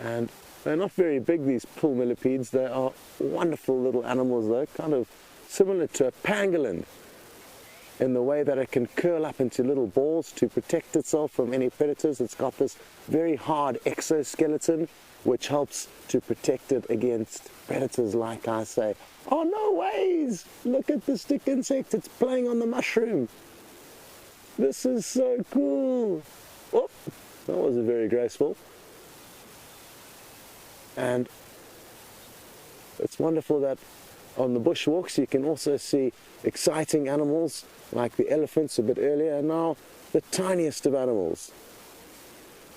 And they're not very big, these pill millipedes. They are wonderful little animals though, kind of similar to a pangolin in the way that it can curl up into little balls to protect itself from any predators. It's got this very hard exoskeleton which helps to protect it against predators, like I say. Oh, no ways! Look at the stick insect, it's playing on the mushroom. This is so cool. Oh, that wasn't very graceful. And it's wonderful that on the bushwalks you can also see exciting animals like the elephants a bit earlier, and now the tiniest of animals.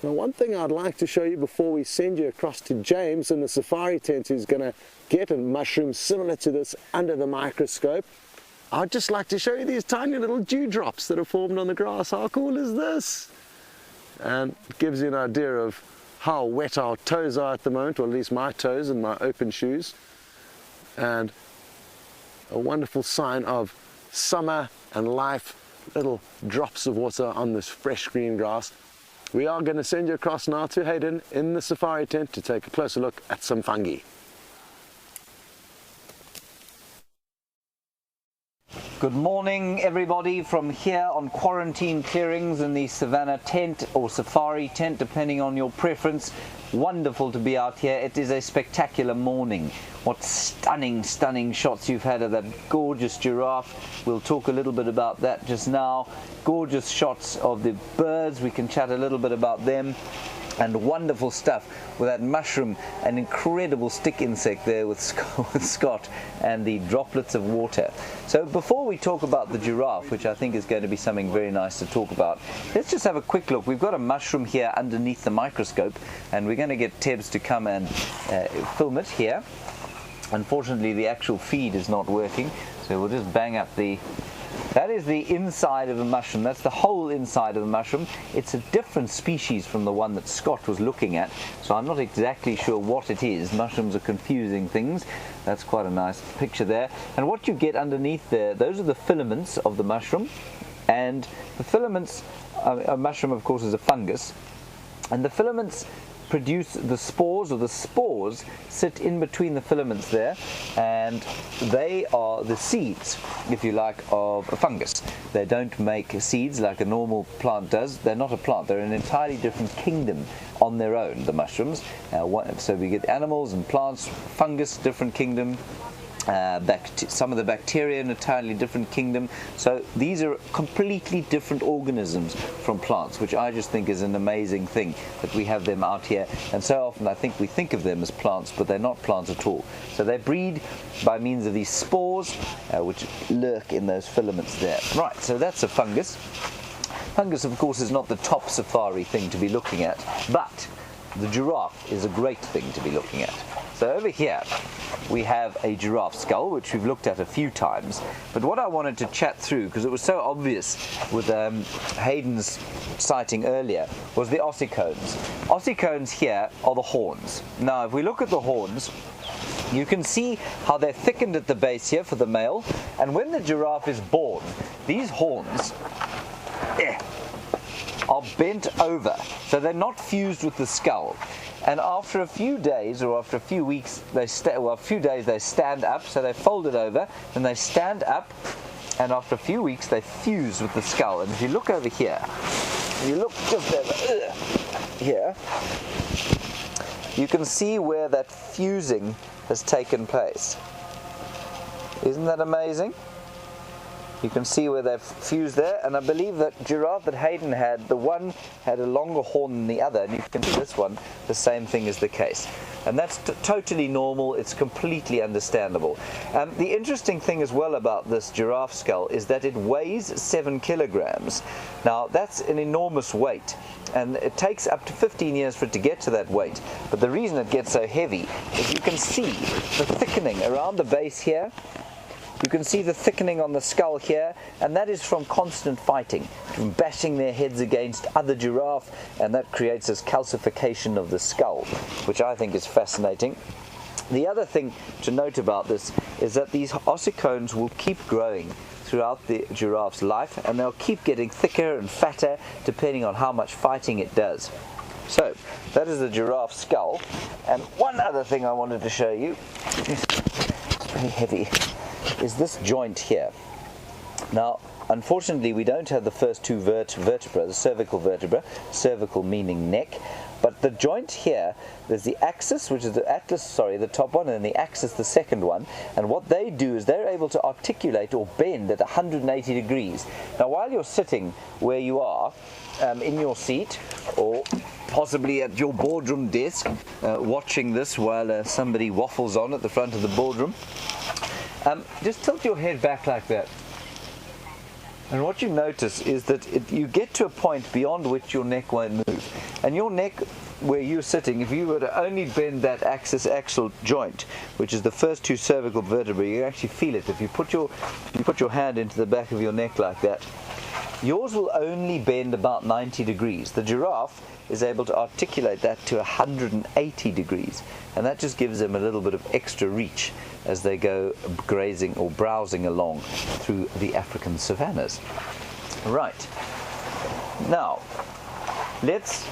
Now, one thing I'd like to show you before we send you across to James in the safari tent, who's going to get a mushroom similar to this under the microscope, I'd just like to show you these tiny little dewdrops that are formed on the grass. How cool is this? And it gives you an idea of how wet our toes are at the moment, or at least my toes in my open shoes. And a wonderful sign of summer and life, little drops of water on this fresh green grass. We are going to send you across now to Hayden in the safari tent to take a closer look at some fungi. Good morning everybody from here on quarantine clearings in the savannah tent or safari tent, depending on your preference. Wonderful to be out here. It is a spectacular morning. What stunning shots you've had of that gorgeous giraffe. We'll talk a little bit about that just now. Gorgeous shots of the birds. We can chat a little bit about them. And wonderful stuff with that mushroom, an incredible stick insect there with Scott, and the droplets of water. So before we talk about the giraffe, which I think is going to be something very nice to talk about, let's just have a quick look. We've got a mushroom here underneath the microscope, and we're going to get Tebs to come and film it here. Unfortunately, the actual feed is not working, so we'll just bang up the... That is the inside of a mushroom. That's the whole inside of a mushroom. It's a different species from the one that Scott was looking at, so I'm not exactly sure what it is. Mushrooms are confusing things. That's quite a nice picture there. And what you get underneath there, those are the filaments of the mushroom. And the filaments, a mushroom of course is a fungus, and the filaments produce the spores, or the spores sit in between the filaments there, and they are the seeds, if you like, of a fungus. They don't make seeds like a normal plant does. They're not a plant, they're an entirely different kingdom on their own, the mushrooms. So we get animals and plants, fungus, different kingdom. Some of the bacteria in a entirely different kingdom. So these are completely different organisms from plants, which I just think is an amazing thing that we have them out here. And so often I think we think of them as plants, but they're not plants at all. So they breed by means of these spores, which lurk in those filaments there. Right, so that's a fungus. Fungus, of course, is not the top safari thing to be looking at, but the giraffe is a great thing to be looking at. So over here we have a giraffe skull, which we've looked at a few times, but what I wanted to chat through, because it was so obvious with Hayden's sighting earlier, was the ossicones. Ossicones here are the horns. Now if we look at the horns, you can see how they're thickened at the base here for the male, and when the giraffe is born, these horns are bent over, so they're not fused with the skull. And after a few days, or after a few weeks, a few days they stand up, so they fold it over, and they stand up, and after a few weeks they fuse with the skull. And if you look over here, you look just over here, you can see where that fusing has taken place. Isn't that amazing? You can see where they've fused there, and I believe that giraffe that Hayden had, the one had a longer horn than the other, and you can see this one, the same thing is the case. And that's totally normal, it's completely understandable. The interesting thing as well about this giraffe skull is that it weighs 7 kilograms. Now that's an enormous weight, and it takes up to 15 years for it to get to that weight. But the reason it gets so heavy is you can see the thickening around the base here. You can see the thickening on the skull here, and that is from constant fighting, from bashing their heads against other giraffe, and that creates this calcification of the skull, which I think is fascinating. The other thing to note about this is that these ossicones will keep growing throughout the giraffe's life, and they'll keep getting thicker and fatter depending on how much fighting it does. So that is the giraffe skull. And one other thing I wanted to show you, it's very heavy, is this joint here. Now unfortunately we don't have the first two vertebrae, the cervical vertebra, cervical meaning neck, but the joint here, there's the axis, which is the atlas, sorry, the top one, and the axis, the second one, and what they do is they're able to articulate or bend at 180 degrees. Now while you're sitting where you are, in your seat, or possibly at your boardroom desk, watching this while somebody waffles on at the front of the boardroom, just tilt your head back like that. And what you notice is that you get to a point beyond which your neck won't move. And your neck, where you're sitting, if you were to only bend that axial joint, which is the first two cervical vertebrae, you actually feel it. If you put your hand into the back of your neck like that, yours will only bend about 90 degrees. The giraffe is able to articulate that to 180 degrees, and that just gives them a little bit of extra reach as they go grazing or browsing along through the African savannas. Right, now let's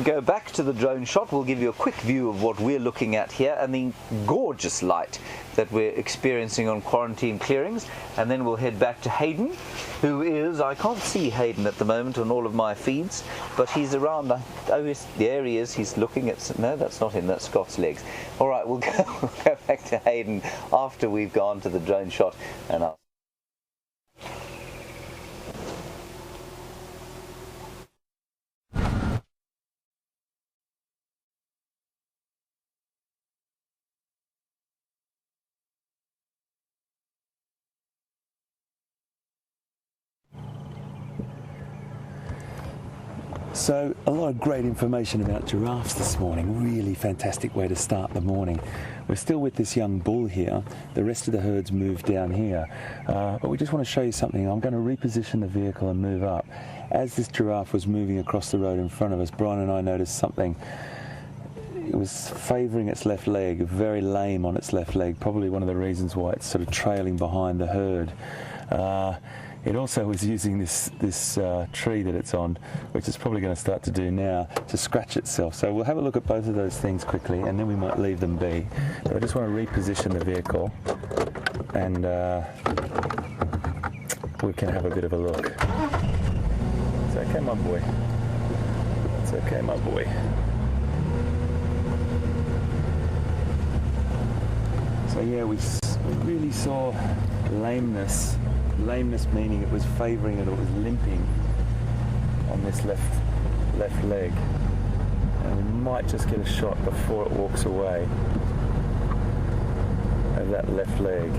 go back to the drone shot. We'll give you a quick view of what we're looking at here and the gorgeous light that we're experiencing on quarantine clearings, and then we'll head back to Hayden, who is, I can't see Hayden at the moment on all of my feeds, but he's around. Oh, there he is. He's looking at, no, that's not him, that's Scott's legs. All right, we'll go back to Hayden after we've gone to the drone shot, and I'll So a lot of great information about giraffes this morning. Really fantastic way to start the morning. We're still with this young bull here. The rest of the herd's moved down here. But we just want to show you something. I'm going to reposition the vehicle and move up. As this giraffe was moving across the road in front of us, Brian and I noticed something. It was favouring its left leg, very lame on its left leg, probably one of the reasons why it's sort of trailing behind the herd. It also was using this tree that it's on, which it's probably going to start to do now, to scratch itself. So we'll have a look at both of those things quickly, and then we might leave them be. But I just want to reposition the vehicle, and we can have a bit of a look. It's okay, my boy. It's okay, my boy. So yeah, we really saw lameness. Lameness meaning it was favouring it, or it was limping on this left leg. And we might just get a shot before it walks away of that left leg.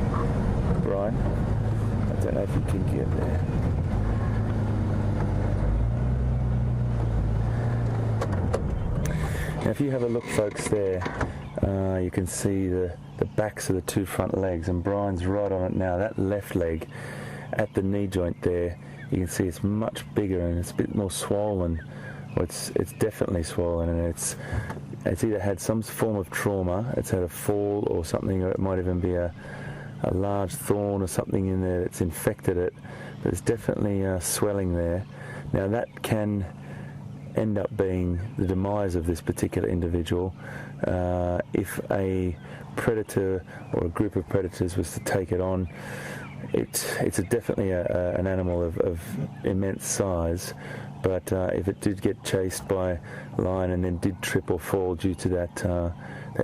Brian, I don't know if you can get there. Now if you have a look, folks, there, you can see the backs of the two front legs, and Brian's right on it now. That left leg at the knee joint there, you can see it's much bigger and it's a bit more swollen. Well, it's definitely swollen, and it's either had some form of trauma, it's had a fall or something, or it might even be a large thorn or something in there that's infected it. But there's definitely swelling there. Now that can end up being the demise of this particular individual if a predator or a group of predators was to take it on. it's definitely an animal of immense size, but if it did get chased by a lion and then did trip or fall due to that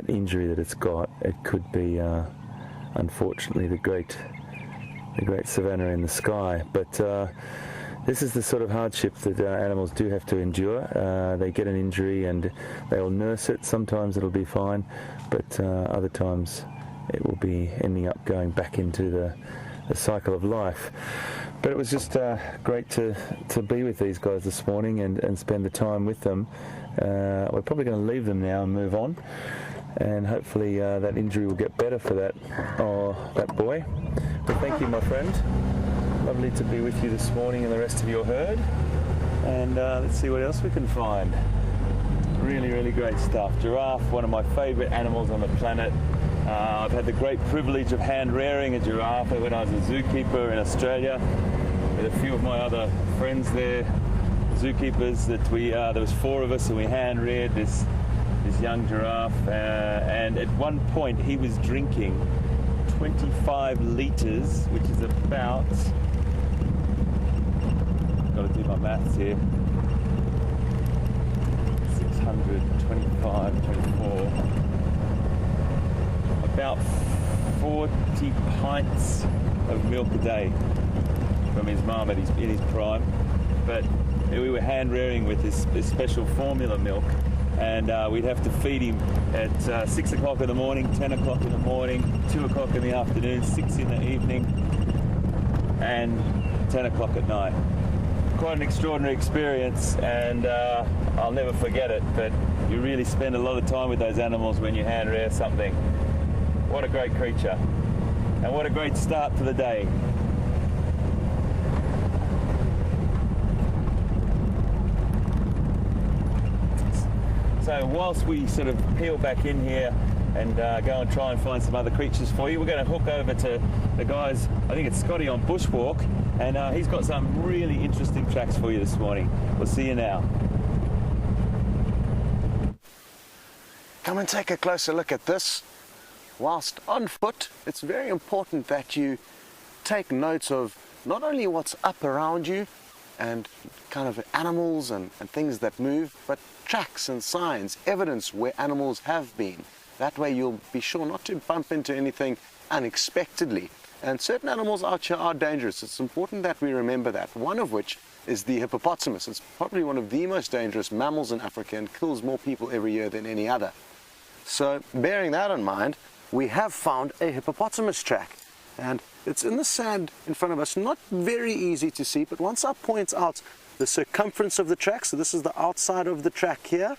injury that it's got, it could be unfortunately the great savannah in the sky. But this is the sort of hardship that animals do have to endure. They get an injury and they'll nurse it. Sometimes it'll be fine, but other times it will be ending up going back into the cycle of life. But it was just great to be with these guys this morning and spend the time with them. We're probably going to leave them now and move on, and hopefully that injury will get better for that boy. But thank you, my friend. Lovely to be with you this morning and the rest of your herd. And let's see what else we can find. Really, really great stuff. Giraffe, one of my favourite animals on the planet. I've had the great privilege of hand rearing a giraffe when I was a zookeeper in Australia with a few of my other friends there, zookeepers. There was 4 of us, and we hand reared this young giraffe. And at one point, he was drinking 25 litres, which is about, got to do my maths here, 625, 24. About 40 pints of milk a day from his mum in his prime. But we were hand rearing with this special formula milk, and we'd have to feed him at 6 o'clock in the morning, 10 o'clock in the morning, 2 o'clock in the afternoon, 6 in the evening, and 10 o'clock at night. Quite an extraordinary experience, and I'll never forget it, but you really spend a lot of time with those animals when you hand rear something. What a great creature, and what a great start to the day. So whilst we sort of peel back in here and go and try and find some other creatures for you, we're going to hook over to the guys, I think it's Scotty on Bushwalk, and he's got some really interesting tracks for you this morning. We'll see you now. Come and take a closer look at this. Whilst on foot, it's very important that you take notes of not only what's up around you and kind of animals and things that move, but tracks and signs, evidence where animals have been. That way you'll be sure not to bump into anything unexpectedly. And certain animals out here are dangerous. It's important that we remember that. One of which is the hippopotamus. It's probably one of the most dangerous mammals in Africa and kills more people every year than any other. So bearing that in mind, we have found a hippopotamus track, and it's in the sand in front of us. Not very easy to see, but once I point out the circumference of the track, so this is the outside of the track here,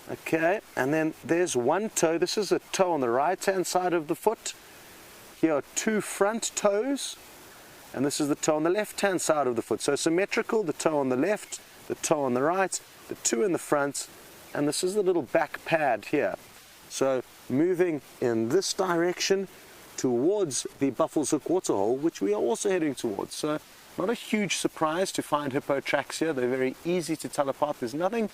okay, and then there's one toe. This is a toe on the right hand side of the foot. Here are 2 front toes, and this is the toe on the left hand side of the foot. So symmetrical, the toe on the left, the toe on the right, the 2 in the front, and this is the little back pad here. So moving in this direction towards the Buffelshoek waterhole, which we are also heading towards. So not a huge surprise to find hippo tracks here. They're very easy to tell apart. There's nothing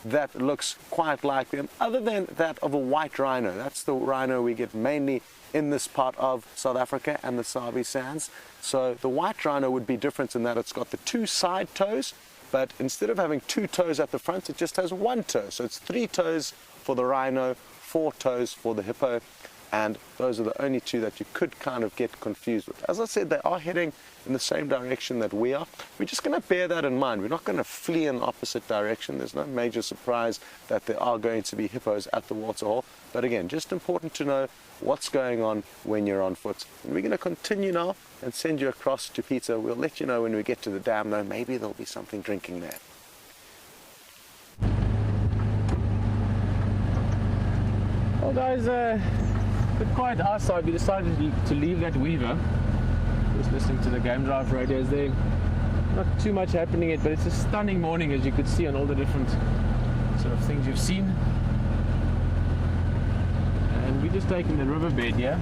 that looks quite like them other than that of a white rhino. That's the rhino we get mainly in this part of South Africa and the Sabi Sands. So the white rhino would be different in that it's got the 2 side toes, but instead of having 2 toes at the front, it just has 1 toe. So it's 3 toes for the rhino, 4 toes for the hippo, and those are the only 2 that you could kind of get confused with. As I said, they are heading in the same direction that we are. We're just going to bear that in mind. We're not going to flee in the opposite direction. There's no major surprise that there are going to be hippos at the waterhole. But again, just important to know what's going on when you're on foot. And we're going to continue now and send you across to Pieter. We'll let you know when we get to the dam, though. Maybe there'll be something drinking there. Well guys, a bit quiet outside. We decided to leave that weaver. Just listening to the game drive radios there. Not too much happening yet, but it's a stunning morning, as you could see on all the different sort of things you've seen. And we're just taking the riverbed here.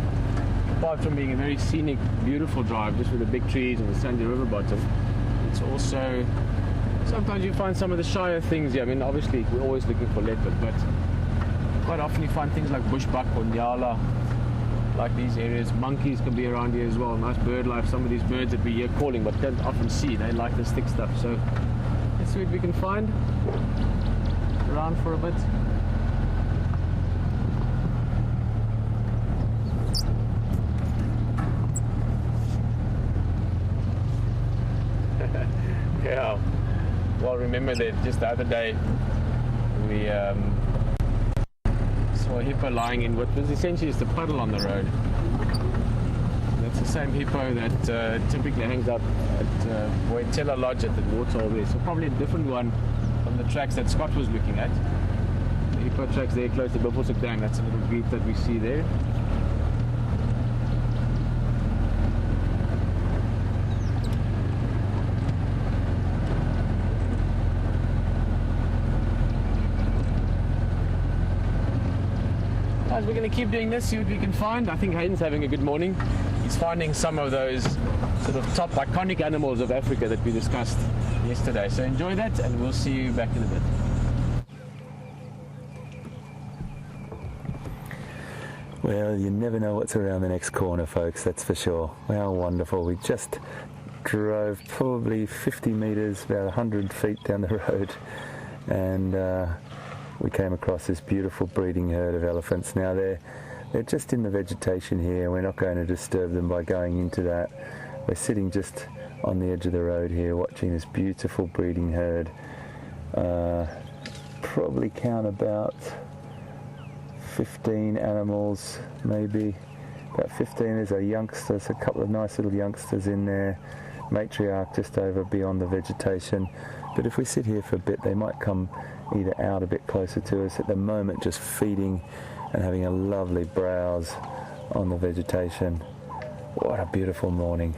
Apart from being a very scenic, beautiful drive, just with the big trees and the sandy river bottom, it's also, sometimes you find some of the shyer things here. I mean, obviously we're always looking for leopard, but quite often you find things like bushbuck or nyala, like these areas. Monkeys can be around here as well. Nice bird life. Some of these birds that we hear calling but don't often see, they like the stick stuff. So let's see what we can find around for a bit. Yeah, well, remember that just the other day we saw a hippo lying in what was essentially just a puddle on the road. That's the same hippo that typically hangs out at Boetella Lodge at the waterhole there. So probably a different one from the tracks that Scott was looking at. The hippo tracks there close to Buffelshoek Dam. That's a little reef that we see there. We're going to keep doing this, see what we can find. I think Hayden's having a good morning. He's finding some of those sort of top iconic animals of Africa that we discussed yesterday. So enjoy that, and we'll see you back in a bit. Well, you never know what's around the next corner, folks, that's for sure. How wonderful. We just drove probably 50 metres, about 100 feet down the road, and we came across this beautiful breeding herd of elephants. Now they're just in the vegetation here. We're not going to disturb them by going into that. We're sitting just on the edge of the road here watching this beautiful breeding herd. Probably count about 15 animals, maybe about 15. There's a youngsters, a couple of nice little youngsters in there. Matriarch just over beyond the vegetation. But if we sit here for a bit, they might come either out a bit closer to us. At the moment, just feeding and having a lovely browse on the vegetation. What a beautiful morning.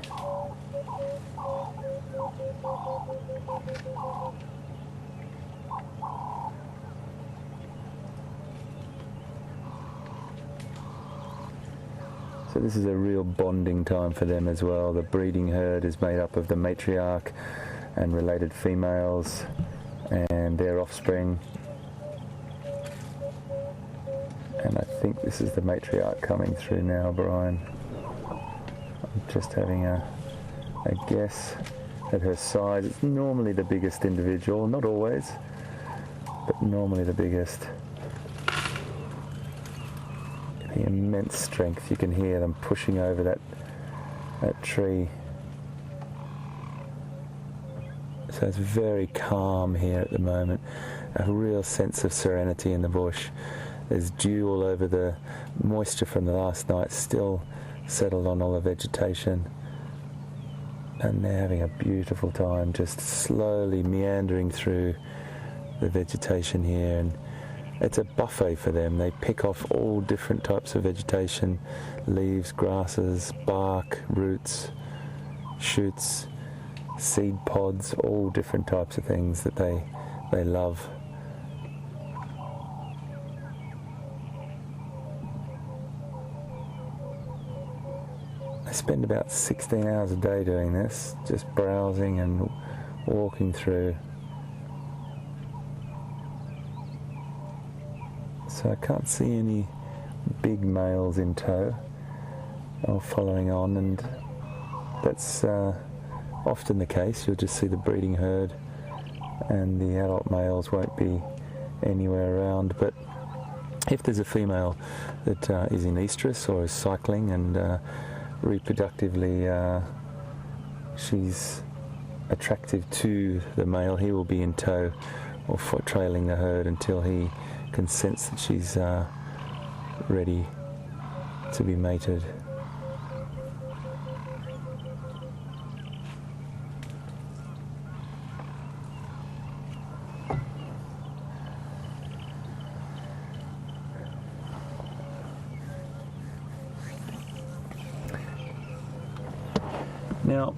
So this is a real bonding time for them as well. The breeding herd is made up of the matriarch and related females and their offspring. And I think this is the matriarch coming through now, Brian. I'm just having a guess at her size. It's normally the biggest individual, not always, but normally the biggest. The immense strength, you can hear them pushing over that tree. So it's very calm here at the moment, a real sense of serenity in the bush. There's dew all over, the moisture from the last night still settled on all the vegetation. And they're having a beautiful time, just slowly meandering through the vegetation here. And it's a buffet for them. They pick off all different types of vegetation, leaves, grasses, bark, roots, shoots, seed pods, all different types of things that they love. I spend about 16 hours a day doing this, just browsing and walking through. So I can't see any big males in tow or following on, and that's often the case. You'll just see the breeding herd and the adult males won't be anywhere around. But if there's a female that is in estrus or is cycling and reproductively she's attractive to the male, he will be in tow or trailing the herd until he can sense that she's ready to be mated. Now,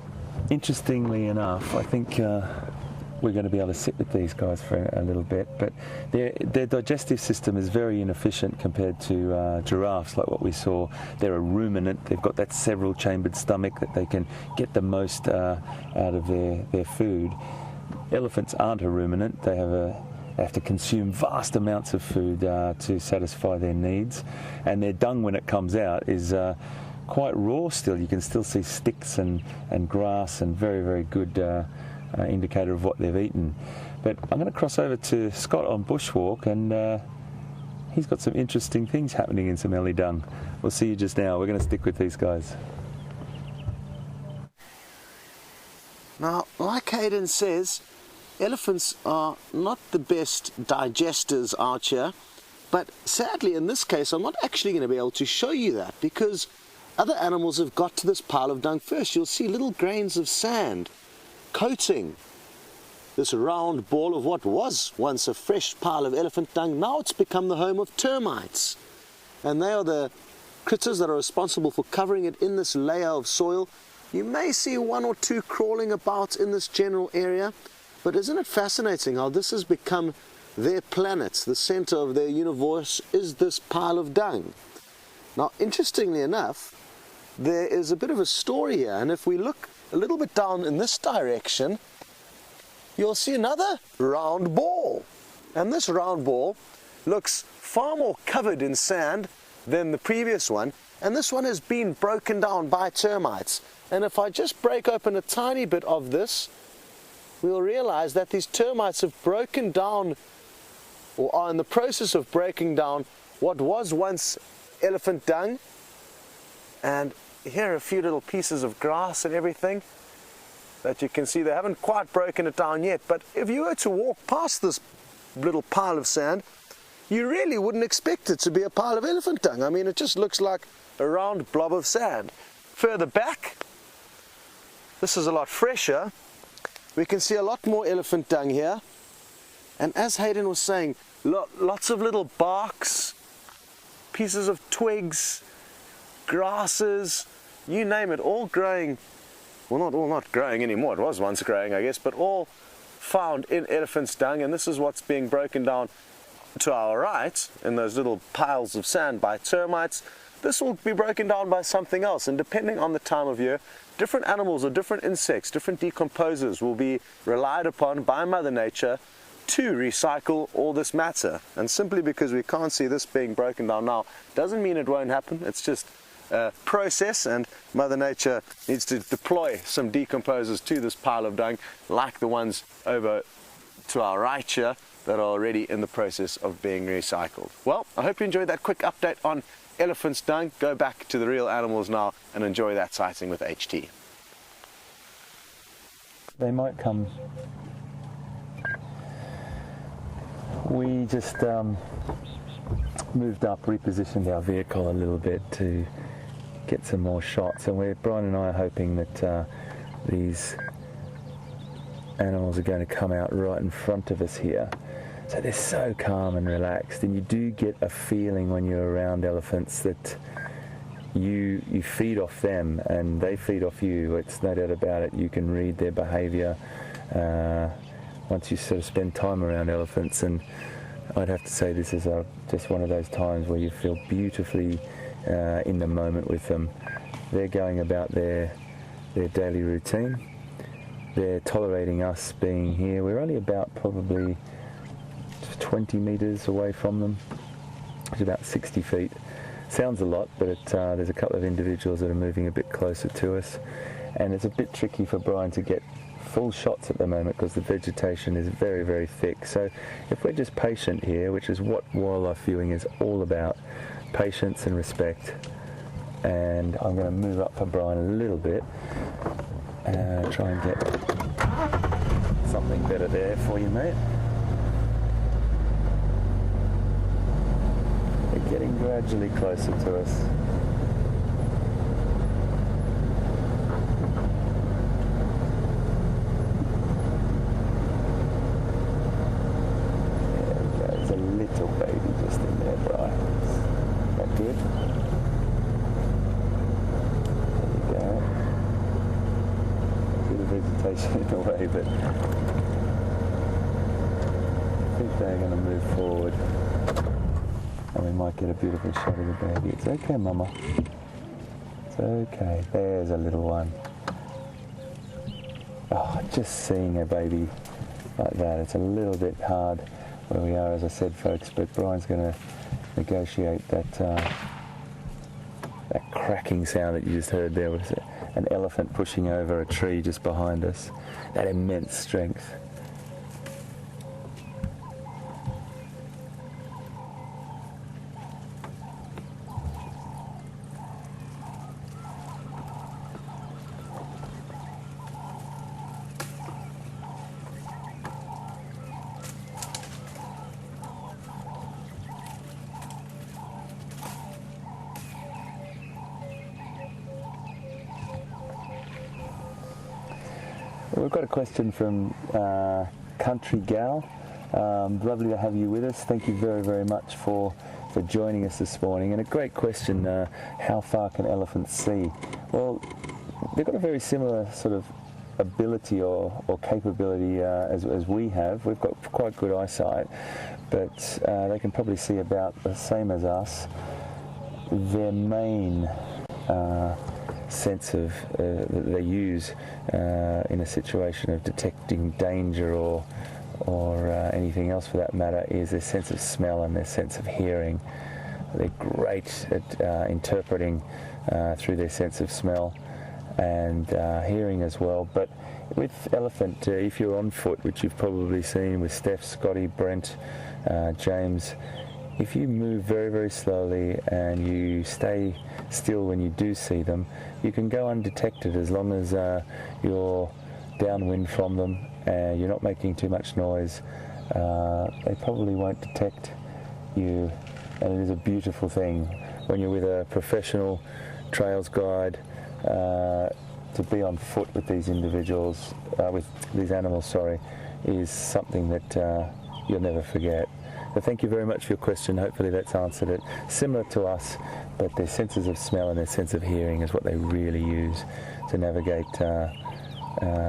interestingly enough, I think we're going to be able to sit with these guys for a little bit, but their digestive system is very inefficient compared to giraffes, like what we saw. They're a ruminant. They've got that several chambered stomach that they can get the most out of their food. Elephants aren't a ruminant. They have They have to consume vast amounts of food to satisfy their needs, and their dung, when it comes out, is quite raw still. You can still see sticks and grass, and very, very good indicator of what they've eaten. But I'm going to cross over to Scott on Bushwalk, and he's got some interesting things happening in some ellie dung. We'll see you just now. We're going to stick with these guys. Now, like Hayden says, elephants are not the best digesters out here, but sadly in this case I'm not actually going to be able to show you that, because other animals have got to this pile of dung first. You'll see little grains of sand coating this round ball of what was once a fresh pile of elephant dung. Now it's become the home of termites, and they are the critters that are responsible for covering it in this layer of soil. You may see one or two crawling about in this general area, but isn't it fascinating how this has become their planet? The center of their universe is this pile of dung. Now, interestingly enough, there is a bit of a story here, and if we look a little bit down in this direction, you'll see another round ball. And this round ball looks far more covered in sand than the previous one, and this one has been broken down by termites. And if I just break open a tiny bit of this, we'll realize that these termites have broken down, or are in the process of breaking down, what was once elephant dung. And here are a few little pieces of grass and everything that you can see. They haven't quite broken it down yet, but if you were to walk past this little pile of sand, you really wouldn't expect it to be a pile of elephant dung. I mean, it just looks like a round blob of sand. Further back, this is a lot fresher. We can see a lot more elephant dung here. And as Hayden was saying, lots of little barks, pieces of twigs, grasses, you name it, all growing. Well, not growing anymore. It was once growing, I guess, but all found in elephant's dung. And this is what's being broken down to our right in those little piles of sand by termites. This will be broken down by something else, and depending on the time of year, different animals or different insects, different decomposers will be relied upon by Mother Nature to recycle all this matter. And simply because we can't see this being broken down now doesn't mean it won't happen. It's just a process, and Mother Nature needs to deploy some decomposers to this pile of dung, like the ones over to our right here that are already in the process of being recycled. Well, I hope you enjoyed that quick update on elephant's dung. Go back to the real animals now and enjoy that sighting with HT. They might come. We just moved up, repositioned our vehicle a little bit to get some more shots, and Brian and I are hoping that these animals are going to come out right in front of us here. So they're so calm and relaxed, and you do get a feeling when you're around elephants that you feed off them and they feed off you. It's no doubt about it. You can read their behavior once you sort of spend time around elephants, and I'd have to say this is just one of those times where you feel beautifully in the moment with them. They're going about their daily routine. They're tolerating us being here. We're only about probably 20 meters away from them. It's about 60 feet. Sounds a lot, but there's a couple of individuals that are moving a bit closer to us, and it's a bit tricky for Brian to get full shots at the moment because the vegetation is very, very thick. So if we're just patient here, which is what wildlife viewing is all about, patience and respect, and I'm going to move up for Brian a little bit and try and get something better there for you, mate. They're getting gradually closer to us. There we go, there's a little baby just in there, Brian. Is that good? There you go. A bit of vegetation in the way, but I think they're going to move forward. And we might get a beautiful shot of the baby. It's okay, Mama. It's okay. There's a little one. Oh, just seeing a baby like that, it's a little bit hard where we are, as I said, folks, but Brian's going to negotiate that that cracking sound that you just heard there. Was an elephant pushing over a tree just behind us. That immense strength. We've got a question from Country Gal. Lovely to have you with us. Thank you very, very much for joining us this morning. And a great question, how far can elephants see? Well, they've got a very similar sort of ability or capability as we have. We've got quite good eyesight, but they can probably see about the same as us. Their main sense of that they use in a situation of detecting danger or anything else for that matter is their sense of smell and their sense of hearing. They're great at interpreting through their sense of smell and hearing as well. But with elephant, if you're on foot, which you've probably seen with Steph, Scotty, Brent, James, if you move very, very slowly and you stay still when you do see them, you can go undetected as long as you're downwind from them and you're not making too much noise. They probably won't detect you, and it is a beautiful thing when you're with a professional trails guide to be on foot with these individuals, with these animals, sorry, is something that you'll never forget. So thank you very much for your question. Hopefully that's answered it. Similar to us, but their senses of smell and their sense of hearing is what they really use to navigate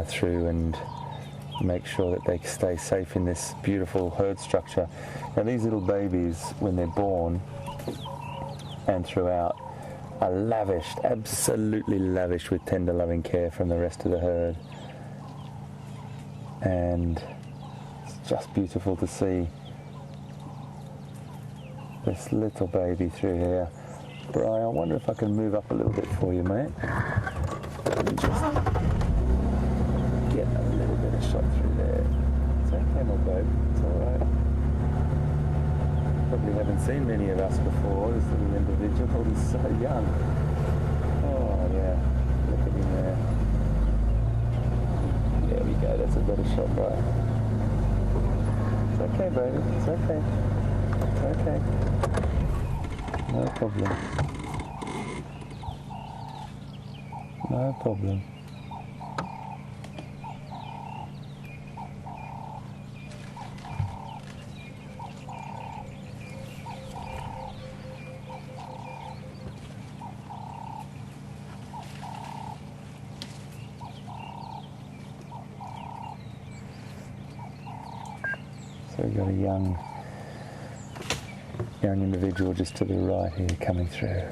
through and make sure that they stay safe in this beautiful herd structure. Now these little babies, when they're born and throughout, are lavished, absolutely lavished with tender loving care from the rest of the herd. And it's just beautiful to see this little baby through here. Brian, I wonder if I can move up a little bit for you, mate. Let me just get a little bit of shot through there. It's okay, my babe. It's alright. Probably haven't seen many of us before, this little individual. He's so young. Oh, yeah. Look at him there. There we go. That's a better shot, right? It's okay, baby. It's okay. It's okay. No problem. No problem. So we've got a young individual just to the right here coming through.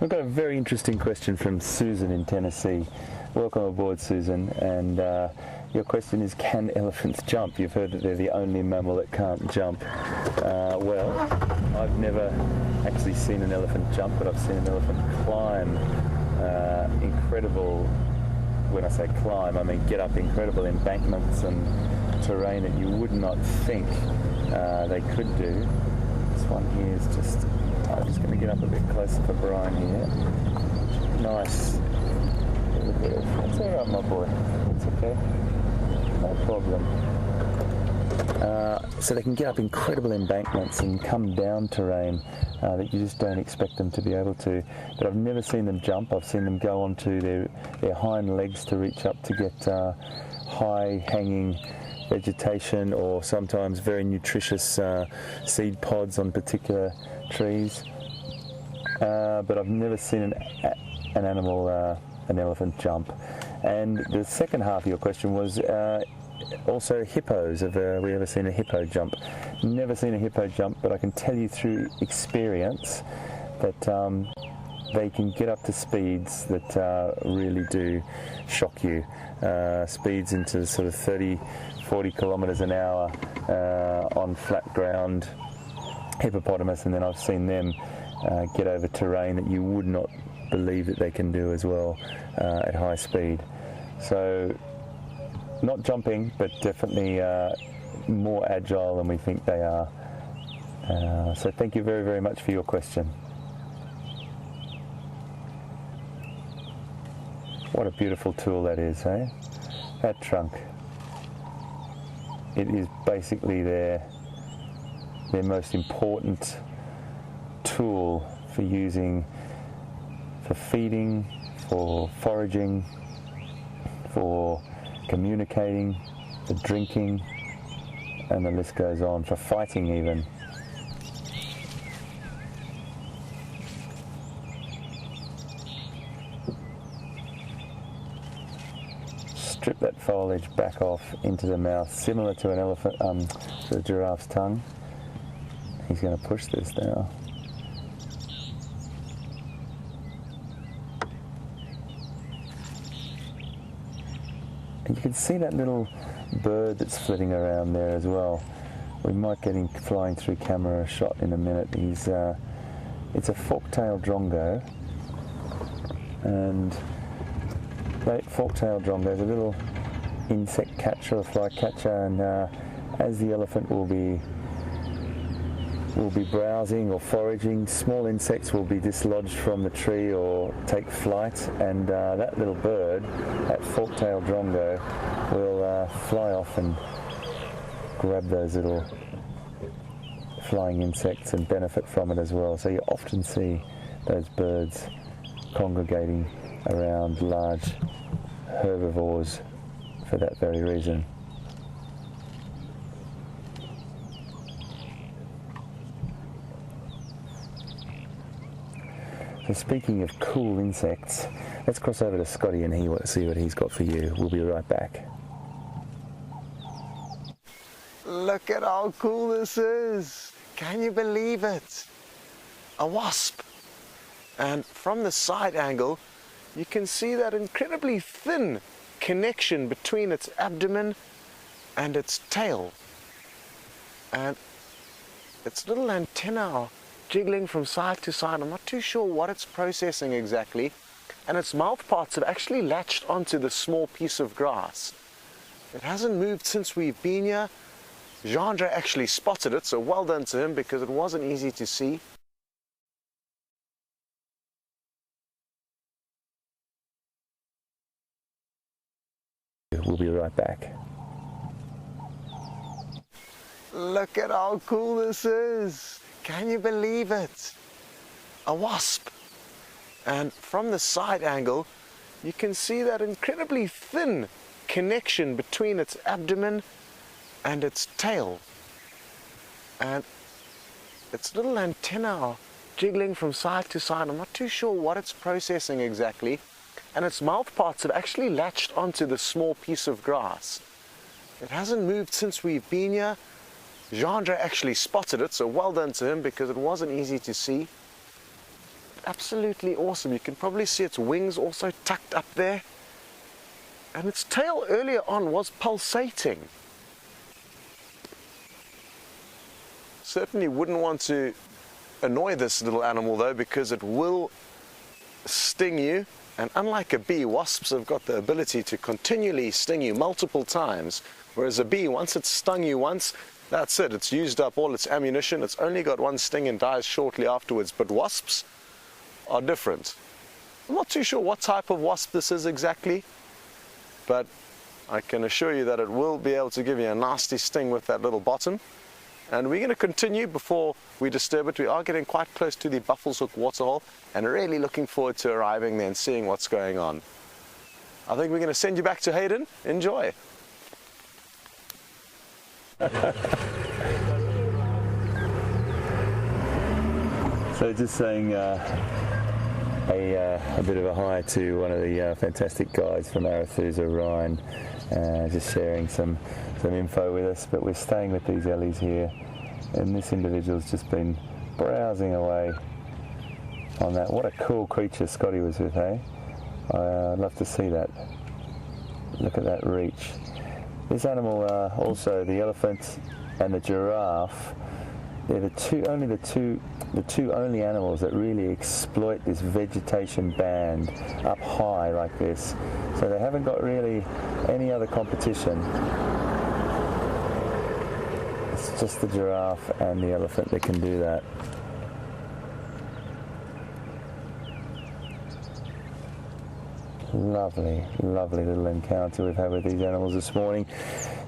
We've got a very interesting question from Susan in Tennessee. Welcome aboard, Susan. And your question is, can elephants jump? You've heard that they're the only mammal that can't jump. Well, I've never actually seen an elephant jump, but I've seen an elephant climb incredible, when I say climb, I mean get up incredible embankments and terrain that you would not think they could do. This one here is just... I'm just going to get up a bit closer for Brian here. Nice. That's all right, my boy. It's okay. No problem. So they can get up incredible embankments and come down terrain that you just don't expect them to be able to. But I've never seen them jump. I've seen them go onto their hind legs to reach up to get high hanging vegetation or sometimes very nutritious seed pods on particular trees. But I've never seen an animal, an elephant jump. And the second half of your question was also hippos. Have we ever seen a hippo jump? Never seen a hippo jump, but I can tell you through experience that they can get up to speeds that really do shock you. Speeds into sort of 30, 40 kilometers an hour on flat ground hippopotamus, and then I've seen them get over terrain that you would not believe that they can do as well at high speed. So not jumping, but definitely more agile than we think they are. So thank you very, very much for your question. What a beautiful tool that is, eh? That trunk. It is basically their most important tool for using, for feeding, for foraging, for communicating, for drinking, and the list goes on, for fighting even. Strip that foliage back off into the mouth, similar to an elephant, to a giraffe's tongue. He's going to push this now. And you can see that little bird that's flitting around there as well. We might get him flying through camera shot in a minute. It's a fork-tailed drongo, and that fork-tailed drongo is a little insect catcher or fly catcher, and as the elephant will be browsing or foraging, small insects will be dislodged from the tree or take flight, and that little bird, that fork-tailed drongo, will fly off and grab those little flying insects and benefit from it as well. So you often see those birds congregating around large herbivores for that very reason. So speaking of cool insects, let's cross over to Scotty and see what he's got for you. We'll be right back. Look at how cool this is. Can you believe it? A wasp. And from the side angle, you can see that incredibly thin connection between its abdomen and its tail. And its little antennae are jiggling from side to side. I'm not too sure what it's processing exactly. And its mouth parts have actually latched onto the small piece of grass. It hasn't moved since we've been here. Jeandre actually spotted it, so well done to him, because it wasn't easy to see. We'll be right back. Look at how cool this is. Can you believe it? A wasp. And from the side angle, you can see that incredibly thin connection between its abdomen and its tail. And its little antennae are jiggling from side to side. I'm not too sure what it's processing exactly. And its mouth parts have actually latched onto the small piece of grass. It hasn't moved since we've been here. Jeandre actually spotted it, so well done to him, because it wasn't easy to see. Absolutely awesome. You can probably see its wings also tucked up there. And its tail earlier on was pulsating. Certainly wouldn't want to annoy this little animal though, because it will sting you. And unlike a bee, wasps have got the ability to continually sting you multiple times. Whereas a bee, once it's stung you once, that's it. It's used up all its ammunition. It's only got one sting and dies shortly afterwards. But wasps are different. I'm not too sure what type of wasp this is exactly, but I can assure you that it will be able to give you a nasty sting with that little bottom. And we're going to continue before we disturb it. We are getting quite close to the Buffelshoek waterhole and really looking forward to arriving there and seeing what's going on. I think we're going to send you back to Hayden. Enjoy. So just saying a bit of a hi to one of the fantastic guys from Arethusa, Ryan, just sharing some info with us. But we're staying with these ellies here, and this individual's just been browsing away on that. What a cool creature Scotty was with, eh? I'd love to see that. Look at that reach. This animal, also the elephant and the giraffe, they're the two only animals that really exploit this vegetation band up high like this. So they haven't got really any other competition. It's just the giraffe and the elephant that can do that. Lovely, lovely little encounter we've had with these animals this morning.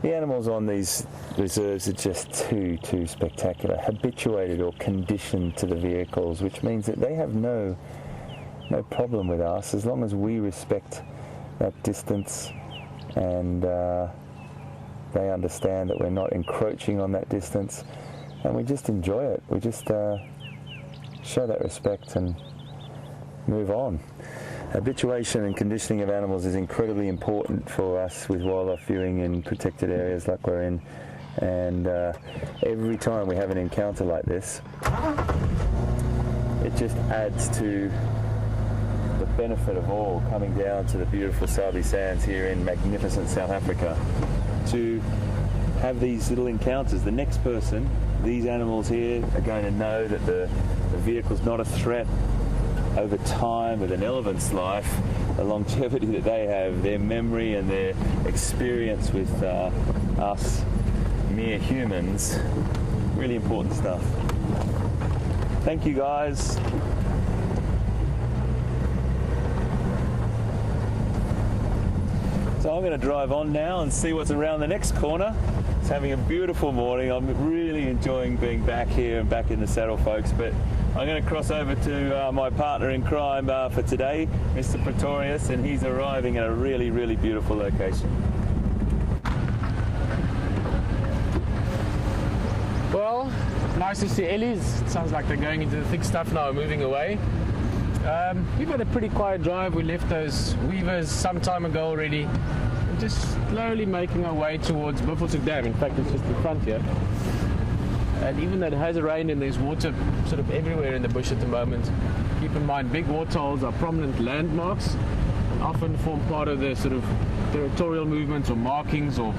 The animals on these reserves are just too spectacular, habituated or conditioned to the vehicles, which means that they have no problem with us as long as we respect that distance, and they understand that we're not encroaching on that distance, and we just enjoy it. We just show that respect and move on. Habituation and conditioning of animals is incredibly important for us with wildlife viewing in protected areas like we're in, and every time we have an encounter like this, it just adds to the benefit of all coming down to the beautiful Sabi Sands here in magnificent South Africa to have these little encounters. The next person, these animals here, are going to know that the vehicle's not a threat. Over time, with an elephant's life, the longevity that they have, their memory and their experience with us mere humans, really important stuff. Thank you, guys. So I'm going to drive on now and see what's around the next corner. It's having a beautiful morning. I'm really enjoying being back here and back in the saddle, folks, but I'm going to cross over to my partner in crime for today, Mr. Pretorius, and he's arriving at a really, really beautiful location. Well, nice to see ellies. It sounds like they're going into the thick stuff now, moving away. We've had a pretty quiet drive. We left those weavers some time ago already. We're just slowly making our way towards Buffelshoek Dam. In fact, it's just in front here. And even though it has rained and there's water sort of everywhere in the bush at the moment, keep in mind big waterholes are prominent landmarks and often form part of the sort of territorial movements or markings or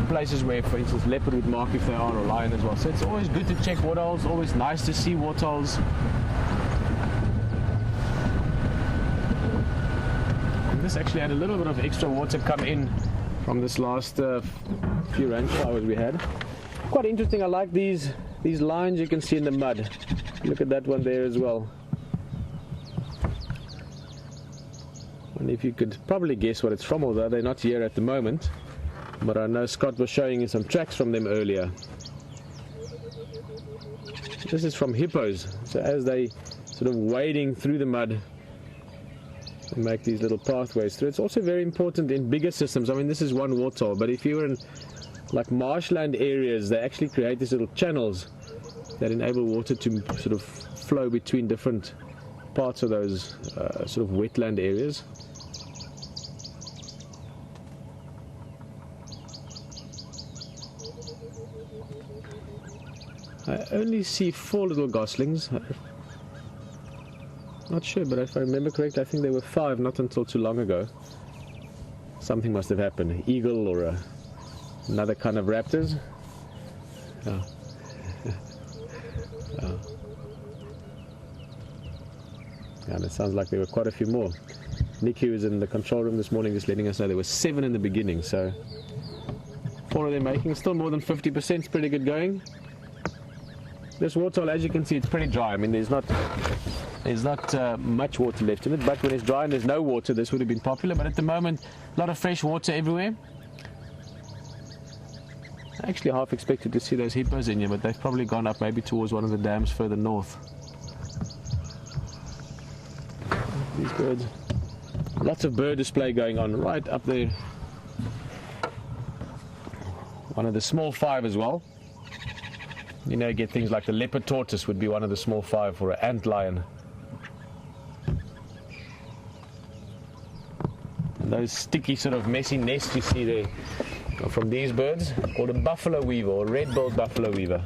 places where, for instance, leopard would mark if they are, or lion as well. So it's always good to check waterholes, always nice to see waterholes. And this actually had a little bit of extra water come in from this last few rain showers we had. Quite interesting. I like these lines you can see in the mud. Look at that one there as well. And if you could probably guess what it's from, although they're not here at the moment, but I know Scott was showing you some tracks from them earlier. This is from hippos. So as they sort of wading through the mud and make these little pathways through. It's also very important in bigger systems. I mean, this is one waterhole, but if you're in like marshland areas, they actually create these little channels that enable water to sort of flow between different parts of those sort of wetland areas. I only see 4 little goslings. Not sure, but if I remember correctly, I think there were 5 not until too long ago. Something must have happened. An eagle or another kind of raptors. Oh. Oh. And it sounds like there were quite a few more. Nick, who was in the control room this morning, just letting us know there were 7 in the beginning, so 4 of them making still more than 50%. It's pretty good going. This waterhole, as you can see, it's pretty dry. I mean, there's not much water left in it, but when it's dry and there's no water, this would have been popular. But at the moment, a lot of fresh water everywhere. I actually half expected to see those hippos in here, but they've probably gone up maybe towards one of the dams further north. These birds. Lots of bird display going on right up there. one of the small 5 as well. You know, you get things like the leopard tortoise would be one of the small 5, or an ant lion. And those sticky sort of messy nests you see there are from these birds, called a buffalo weaver or red-billed buffalo weaver.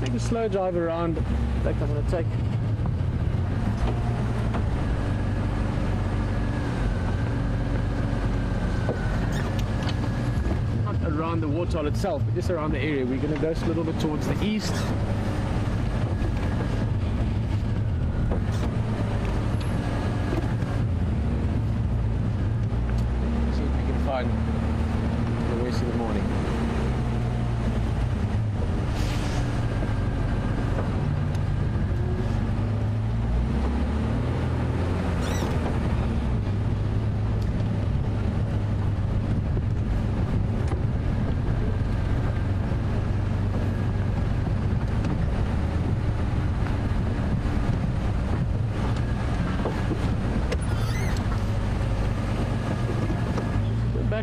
Take a slow drive around. In fact, I'm going to take around the waterhole itself, but just around the area. We're going to go a little bit towards the east. See if we can find the rest of the morning.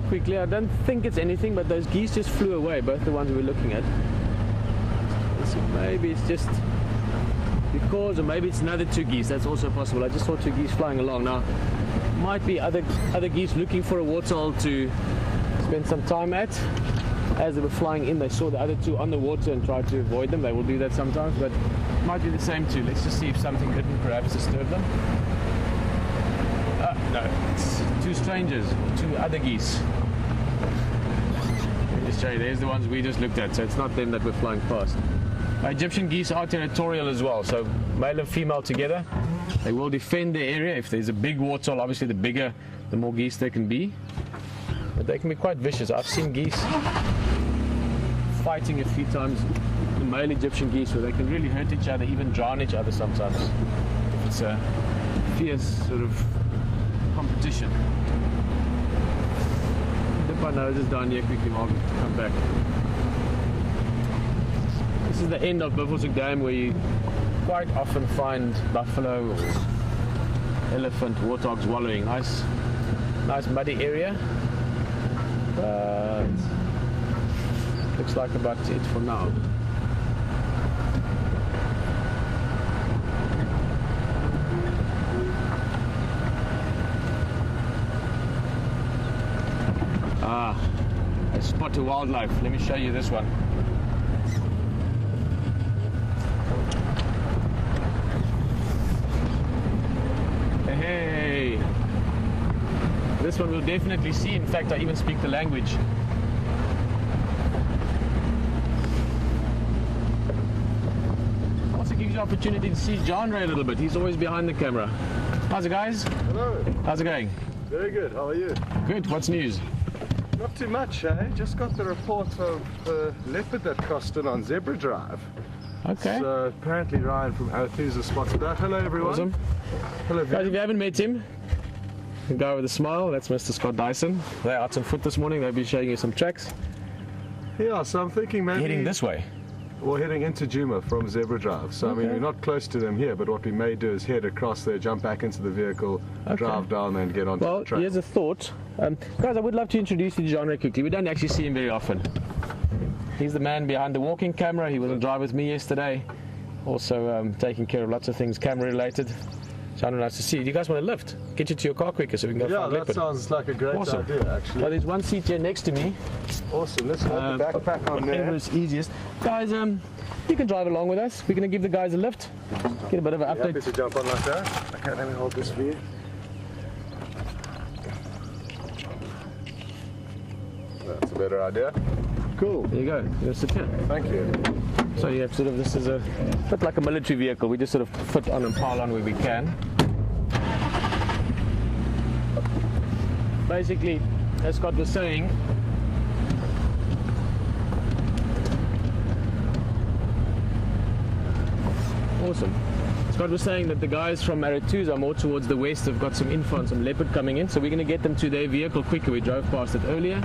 Quickly, I don't think it's anything, but those geese just flew away, both the ones we were looking at. So maybe it's just because, or maybe it's another 2 geese. That's also possible. I just saw 2 geese flying along. Now, might be other geese looking for a waterhole to spend some time at. As they were flying in, they saw the other 2 on the water and tried to avoid them. They will do that sometimes, but it might be the same 2. Let's just see if something didn't perhaps disturb them. No, it's 2 strangers, 2 other geese. Let me just show you, there's the ones we just looked at, so it's not them that we're flying past. Egyptian geese are territorial as well, so male and female together. They will defend their area. If there's a big waterhole, obviously the bigger, the more geese there can be. But they can be quite vicious. I've seen geese fighting a few times, the male Egyptian geese, where they can really hurt each other, even drown each other sometimes. If it's a fierce sort of competition. Dip our noses down here quickly while we come back. This is the end of Buffelshoek Dam, where you quite often find buffalo or elephant, warthogs wallowing. Nice muddy area. But looks like about it for now. A spot to wildlife. Let me show you this one. Hey! This one we'll definitely see. In fact, I even speak the language. Also gives you opportunity to see Jeandre a little bit. He's always behind the camera. How's it, guys? Hello. How's it going? Very good. How are you? Good. What's news? Not too much, eh? Just got the report of a leopard that crossed in on Zebra Drive. Okay. So apparently Ryan from Arethusa spotted that. Hello, everyone. Awesome. Hello, Guys, if you haven't met him, the guy with a smile, that's Mr. Scott Dyson. They're out on foot this morning. They'll be showing you some tracks. Yeah, so I'm thinking maybe Heading this way. we're heading into Juma from Zebra Drive. So I mean, we're not close to them here, but what we may do is head across there, jump back into the vehicle, drive down there and get onto Well, the track. here's a thought. Guys, I would love to introduce you to Jeandre quickly. We don't actually see him very often. He's the man behind the walking camera. He was on drive with me yesterday. Also taking care of lots of things camera related. Jeandre, nice to see you. Do you guys want to lift? Get you to your car quicker so we can go Yeah, find that leopard. sounds like a great Awesome. idea, actually. Well, there's one seat here next to me. Awesome. Let's hold the backpack on there. Whatever is easiest. Guys, you can drive along with us. We're going to give the guys a lift. Get a bit of an Happy update. to jump on like that. Okay, let me hold this for you. That's a better idea. Cool. There you go. You're going to sit here. Thank you. So you have sort of, this is a bit like a military vehicle. We just sort of fit on and pile on where we can. Basically, as Scott was saying, awesome. Scott was saying that the guys from Arethusa more towards the west have got some info on some leopard coming in, so we're going to get them to their vehicle quicker. We drove past it earlier.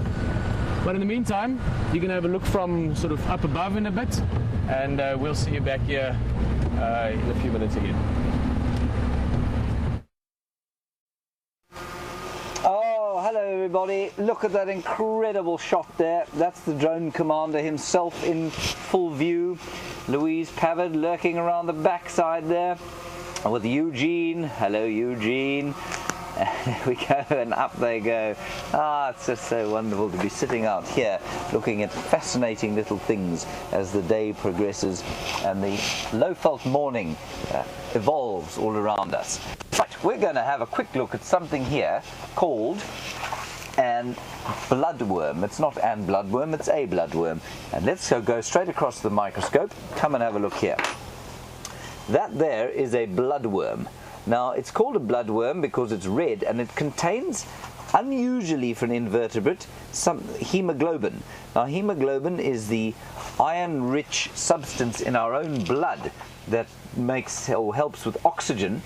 But in the meantime, you're going to have a look from sort of up above in a bit, and we'll see you back here in a few minutes again. Oh, hello everybody. Look at that incredible shot there. That's the drone commander himself in full view. Louise Pavard lurking around the backside there with Eugene. Hello, Eugene. There we go, and up they go. It's just so wonderful to be sitting out here looking at fascinating little things as the day progresses and the low-felt morning evolves all around us. Right, we're going to have a quick look at something here called an bloodworm. It's not an bloodworm, it's a bloodworm. And let's go straight across the microscope. Come and have a look here. That there is a bloodworm. Now, it's called a bloodworm because it's red and it contains, unusually for an invertebrate, some hemoglobin. Now, hemoglobin is the iron-rich substance in our own blood that makes or helps with oxygen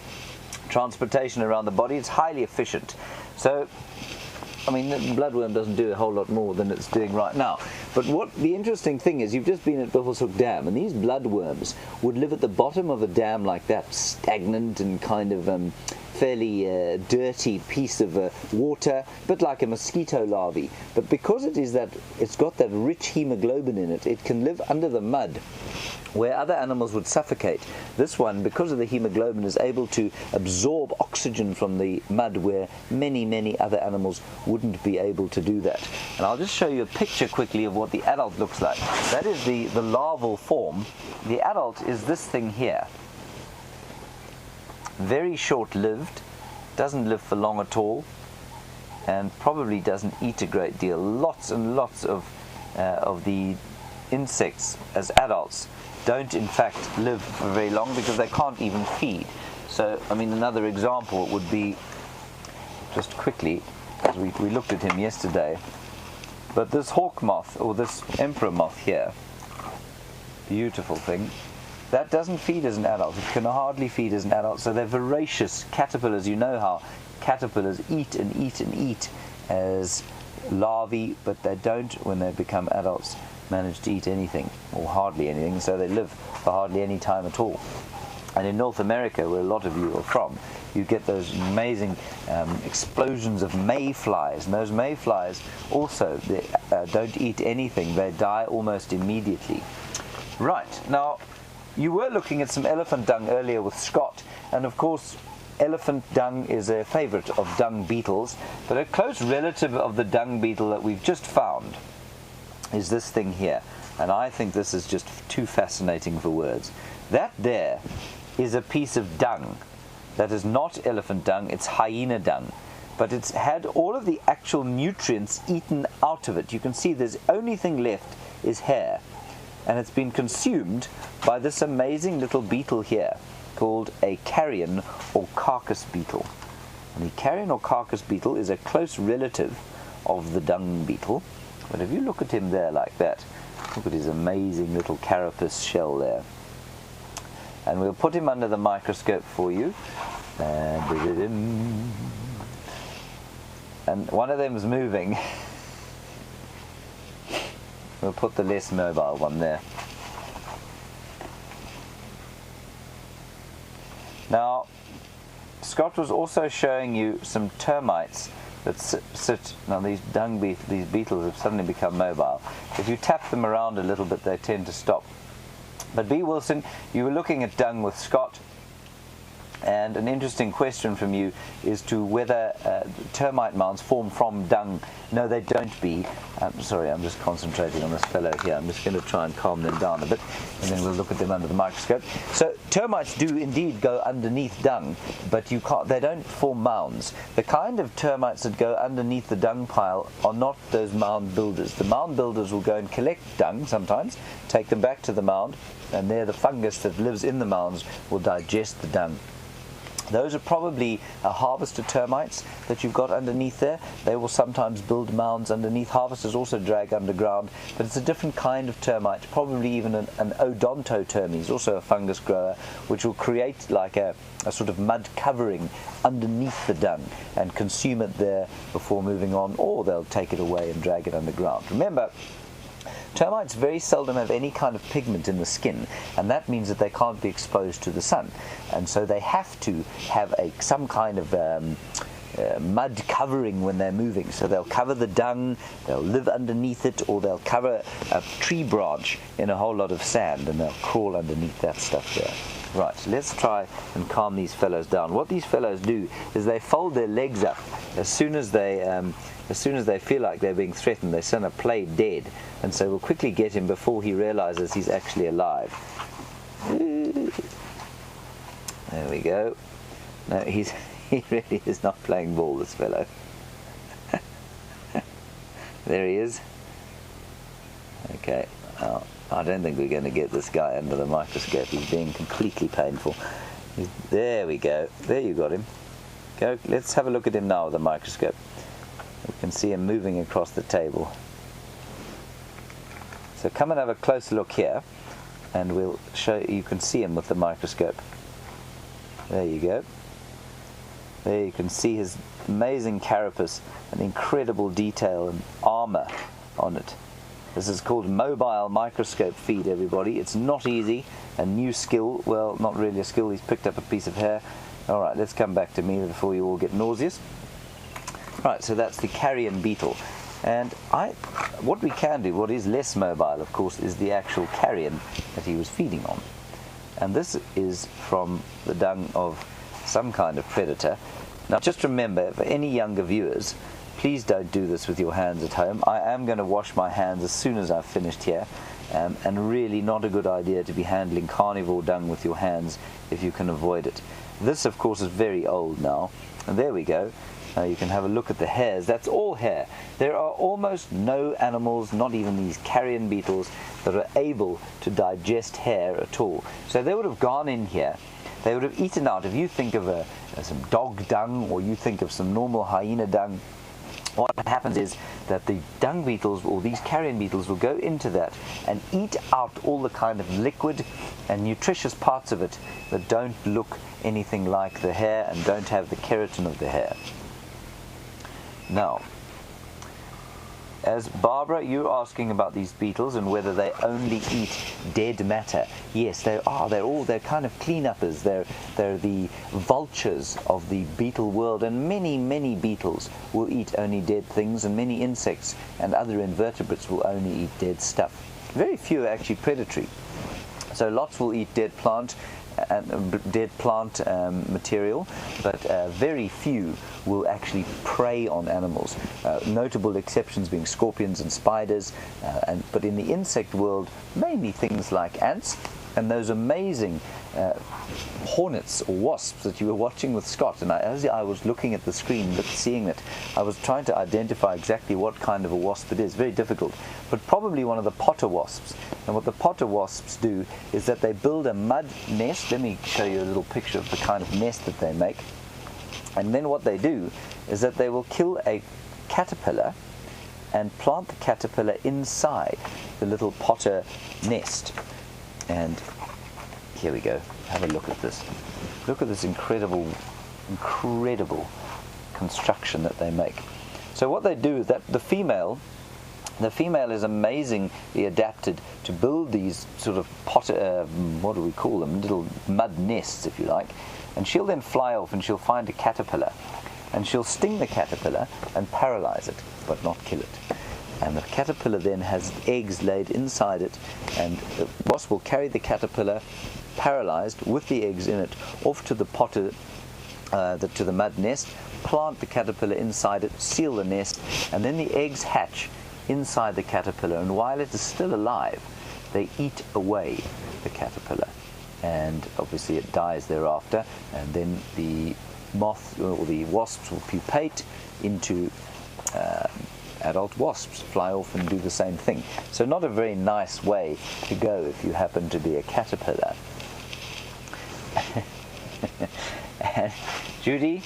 transportation around the body. It's highly efficient. So, I mean, the bloodworm doesn't do a whole lot more than it's doing right now. But what the interesting thing is, you've just been at Buffelshoek Dam, and these bloodworms would live at the bottom of a dam like that, stagnant and kind of fairly dirty piece of water, a bit like a mosquito larvae. But because it's got that rich hemoglobin in it, it can live under the mud where other animals would suffocate. This one, because of the hemoglobin, is able to absorb oxygen from the mud where many other animals wouldn't be able to do that. And I'll just show you a picture quickly of what the adult looks like. That is the larval form. The adult is this thing here. Very short-lived, doesn't live for long at all, and probably doesn't eat a great deal. Lots and lots of the insects as adults don't in fact live for very long because they can't even feed. So, I mean, another example would be, just quickly, as we looked at him yesterday, but this hawk moth, or this emperor moth here, beautiful thing, that doesn't feed as an adult. It can hardly feed as an adult, so they're voracious caterpillars. You know how caterpillars eat and eat and eat as larvae, but they don't, when they become adults, manage to eat anything, or hardly anything, so they live for hardly any time at all. And in North America, where a lot of you are from, you get those amazing explosions of mayflies, and those mayflies also don't eat anything. They die almost immediately. Right, now you were looking at some elephant dung earlier with Scott, and of course elephant dung is a favorite of dung beetles, but a close relative of the dung beetle that we've just found is this thing here, and I think this is just too fascinating for words. That there is a piece of dung that is not elephant dung, it's hyena dung, but it's had all of the actual nutrients eaten out of it. You can see the only thing left is hair, and it's been consumed by this amazing little beetle here called a carrion or carcass beetle. And the carrion or carcass beetle is a close relative of the dung beetle. But if you look at him there like that, look at his amazing little carapace shell there. And we'll put him under the microscope for you. And one of them is moving. We'll put the less mobile one there. Now, Scott was also showing you some termites that sit. Now these beetles have suddenly become mobile. If you tap them around a little bit, they tend to stop. But B. Wilson, you were looking at dung with Scott, and an interesting question from you is to whether termite mounds form from dung. No, they don't be. Sorry, I'm just concentrating on this fellow here. I'm just going to try and calm them down a bit, and then we'll look at them under the microscope. So termites do indeed go underneath dung, but they don't form mounds. The kind of termites that go underneath the dung pile are not those mound builders. The mound builders will go and collect dung sometimes, take them back to the mound, and there the fungus that lives in the mounds will digest the dung. Those are probably harvester termites that you've got underneath there. They will sometimes build mounds underneath. Harvesters also drag underground, but it's a different kind of termite, probably even an odontotermes, also a fungus grower, which will create like a sort of mud covering underneath the dung and consume it there before moving on, or they'll take it away and drag it underground. Remember, termites very seldom have any kind of pigment in the skin, and that means that they can't be exposed to the sun, and so they have to have some kind of mud covering when they're moving. So they'll cover the dung, they'll live underneath it, or they'll cover a tree branch in a whole lot of sand and they'll crawl underneath that stuff there. Right, let's try and calm these fellows down. What these fellows do is they fold their legs up as soon as they feel like they're being threatened. They sort of play dead, and so we'll quickly get him before he realizes he's actually alive. There we go. No, he really is not playing ball, this fellow. There he is. Okay. I don't think we're going to get this guy under the microscope. He's being completely painful. There we go. There, you got him. Go. Let's have a look at him now with the microscope. We can see him moving across the table. So come and have a closer look here, and we'll show you. You can see him with the microscope. There you go. There you can see his amazing carapace and incredible detail and armor on it. This is called mobile microscope feed, everybody. It's not easy, a new skill. Well, not really a skill. He's picked up a piece of hair. All right, let's come back to me before you all get nauseous. Right, so that's the carrion beetle. And what we can do, what is less mobile, of course, is the actual carrion that he was feeding on. And this is from the dung of some kind of predator. Now, just remember, for any younger viewers, please don't do this with your hands at home. I am going to wash my hands as soon as I've finished here, and really not a good idea to be handling carnivore dung with your hands if you can avoid it. This, of course, is very old now, and there we go. You can have a look at the hairs. That's all hair. There are almost no animals, not even these carrion beetles, that are able to digest hair at all. So they would have gone in here, they would have eaten out. If you think of some dog dung, or you think of some normal hyena dung, what happens is that the dung beetles, or these carrion beetles, will go into that and eat out all the kind of liquid and nutritious parts of it that don't look anything like the hair and don't have the keratin of the hair. Now, as Barbara, you're asking about these beetles and whether they only eat dead matter. Yes, they are. They're kind of cleanuppers. They're the vultures of the beetle world, and many beetles will eat only dead things, and many insects and other invertebrates will only eat dead stuff. Very few are actually predatory. So lots will eat dead plant material, but very few will actually prey on animals. Notable exceptions being scorpions and spiders, but in the insect world, mainly things like ants and those amazing hornets or wasps that you were watching with Scott. And as I was looking at the screen, seeing it, I was trying to identify exactly what kind of a wasp it is. Very difficult, but probably one of the potter wasps. And what the potter wasps do is that they build a mud nest. Let me show you a little picture of the kind of nest that they make. And then what they do is that they will kill a caterpillar and plant the caterpillar inside the little potter nest. And here we go. Have a look at this. Look at this incredible construction that they make. So what they do is that the female is amazingly adapted to build these sort of potter, what do we call them? Little mud nests, if you like. And she'll then fly off and she'll find a caterpillar. And she'll sting the caterpillar and paralyze it, but not kill it. And the caterpillar then has eggs laid inside it, and the wasp will carry the caterpillar paralyzed with the eggs in it off to the potter, to the mud nest, plant the caterpillar inside it, seal the nest, and then the eggs hatch inside the caterpillar, and while it is still alive, they eat away the caterpillar, and obviously it dies thereafter, and then the moth or the wasps will pupate into adult wasps, fly off and do the same thing. So not a very nice way to go if you happen to be a caterpillar. And Judy,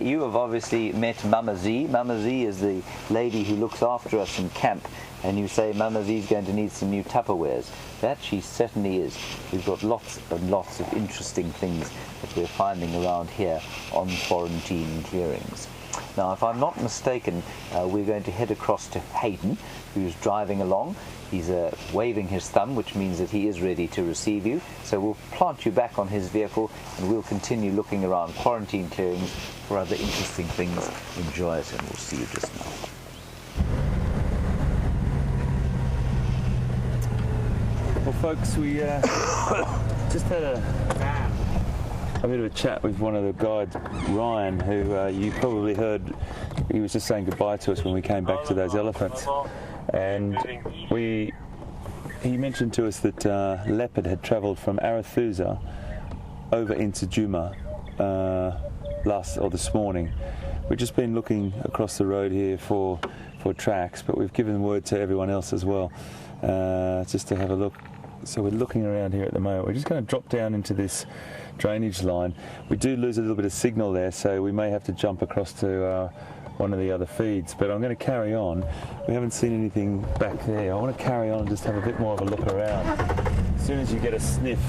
you have obviously met Mama Z. Mama Z is the lady who looks after us in camp, and you say Mama Z is going to need some new Tupperwares. That she certainly is. We've got lots and lots of interesting things that we're finding around here on quarantine clearings. Now, if I'm not mistaken, we're going to head across to Hayden, who's driving along. He's waving his thumb, which means that he is ready to receive you. So we'll plant you back on his vehicle and we'll continue looking around quarantine clearings for other interesting things. Enjoy it, and we'll see you just now. Well, folks, we just had a bit of a chat with one of the guides, Ryan, who you probably heard. He was just saying goodbye to us when we came back to those elephants. And he mentioned to us that leopard had travelled from Arathusa over into Juma this morning. We've just been looking across the road here for tracks, but we've given word to everyone else as well, just to have a look. So we're looking around here at the moment. We're just going to drop down into this drainage line. We do lose a little bit of signal there, so we may have to jump across to one of the other feeds, but I'm going to carry on. We haven't seen anything back there. I want to carry on and just have a bit more of a look around. As soon as you get a sniff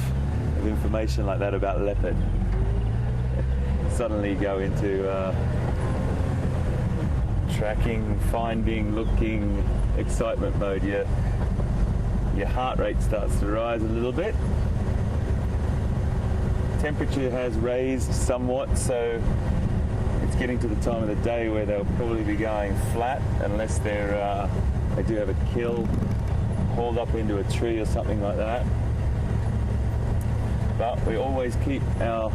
of information like that about leopard, suddenly you go into tracking, finding, looking, excitement mode. Your heart rate starts to rise a little bit. Temperature has raised somewhat, so it's getting to the time of the day where they'll probably be going flat, unless they do have a kill hauled up into a tree or something like that. But we always keep an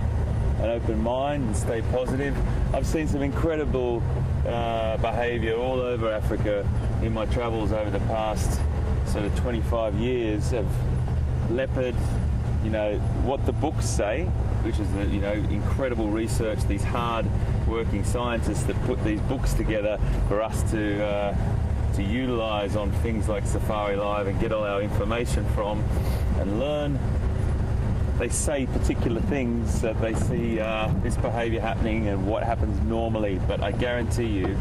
open mind and stay positive. I've seen some incredible behaviour all over Africa in my travels over the past sort of 25 years of leopard. You know, what the books say, which is incredible research, these hard working scientists that put these books together for us to utilise on things like Safari Live and get all our information from and learn. They say particular things that they see this behaviour happening and what happens normally, but I guarantee you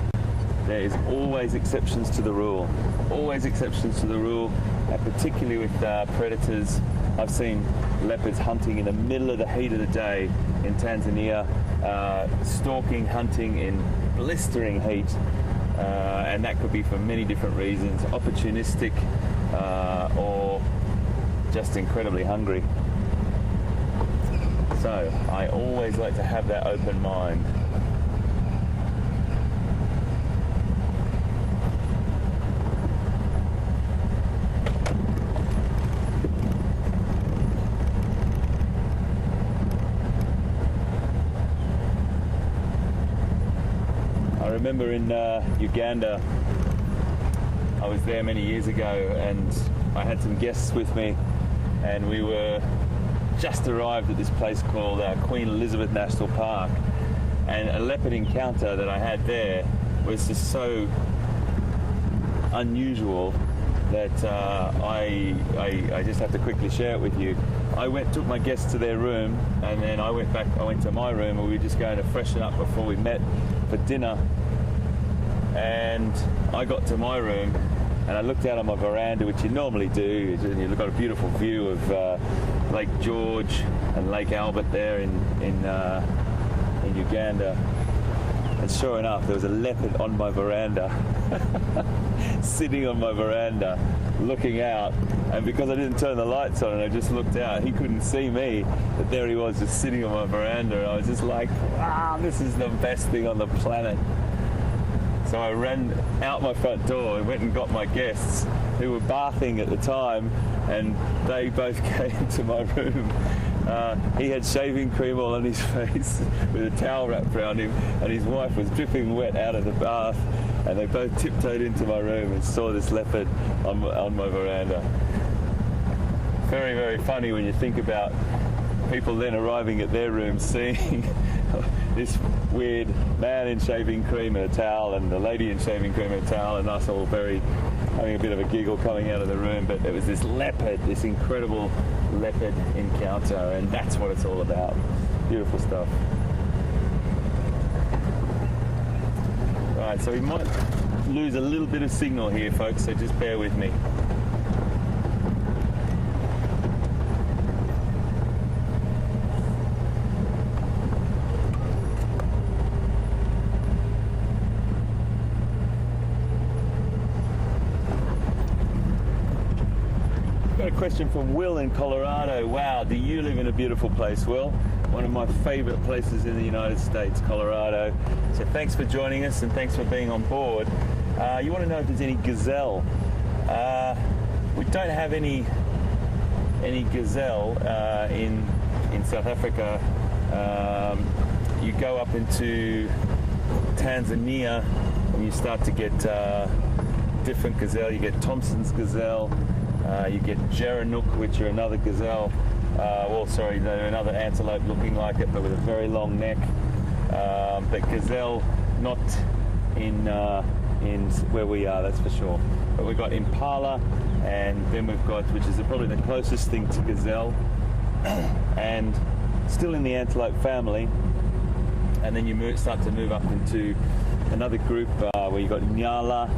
there is always exceptions to the rule. Always exceptions to the rule, and particularly with predators. I've seen leopards hunting in the middle of the heat of the day in Tanzania, stalking, hunting in blistering heat, and that could be for many different reasons, opportunistic or just incredibly hungry. So I always like to have that open mind. I remember in Uganda, I was there many years ago, and I had some guests with me, and we were just arrived at this place called Queen Elizabeth National Park, and a leopard encounter that I had there was just so unusual that I just have to quickly share it with you. I took my guests to their room, and then I went to my room, and we were just going to freshen up before we met for dinner. And I got to my room and I looked out on my veranda, which you normally do, and you've got a beautiful view of Lake George and Lake Albert there in Uganda. And sure enough, there was a leopard on my veranda, sitting on my veranda, looking out. And because I didn't turn the lights on and I just looked out, he couldn't see me, but there he was just sitting on my veranda. And I was just like, wow, this is the best thing on the planet. So I ran out my front door and went and got my guests, who were bathing at the time, and they both came to my room. He had shaving cream all on his face with a towel wrapped around him, and his wife was dripping wet out of the bath, and they both tiptoed into my room and saw this leopard on my veranda. Very, very funny when you think about people then arriving at their room, seeing this weird man in shaving cream and a towel, and the lady in shaving cream and a towel, and us all having a bit of a giggle coming out of the room. But it was this leopard, this incredible leopard encounter, and that's what it's all about. Beautiful stuff. Right, so we might lose a little bit of signal here, folks, so just bear with me. got a question from Will in Colorado. Wow, do you live in a beautiful place, Will? One of my favorite places in the United States, Colorado. So thanks for joining us and thanks for being on board. You want to know if there's any gazelle. We don't have any gazelle in South Africa. You go up into Tanzania and you start to get different gazelle. You get Thompson's gazelle, you get Jeandre, which are another gazelle. They're another antelope looking like it, but with a very long neck. But gazelle, not in where we are, that's for sure. But we've got impala, and then we've got, which is probably the closest thing to gazelle, and still in the antelope family. And then you start to move up into another group where you've got nyala,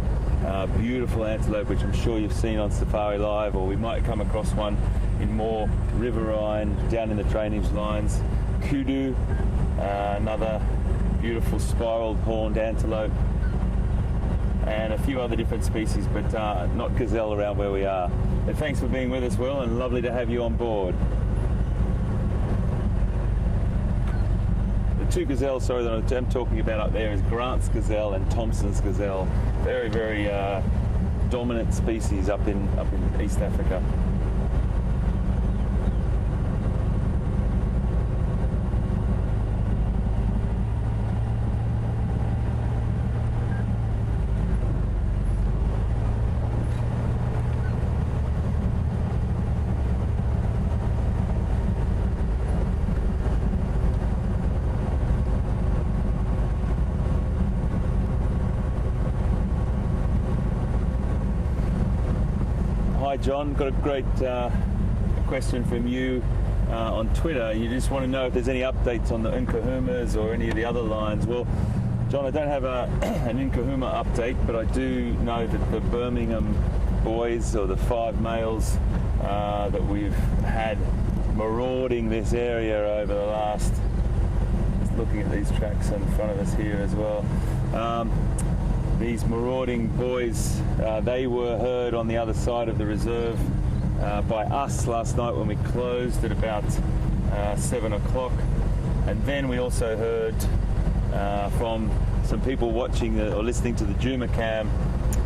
beautiful antelope, which I'm sure you've seen on Safari Live, or we might come across one in more riverine, down in the drainage lines. Kudu, another beautiful spiraled horned antelope, and a few other different species, but not gazelle around where we are. But thanks for being with us, Will, and lovely to have you on board. The two gazelles, that I'm talking about up there is Grant's gazelle and Thompson's gazelle. Very, very dominant species up in East Africa. Hi John, got a great question from you on Twitter. You just want to know if there's any updates on the Nkuhumas or any of the other lines. Well, John, I don't have an Nkuhuma update, but I do know that the Birmingham boys, or the 5 males that we've had marauding this area over the last, just looking at these tracks in front of us here as well, these marauding boys, they were heard on the other side of the reserve by us last night when we closed at about 7 o'clock. And then we also heard from some people watching or listening to the Juma cam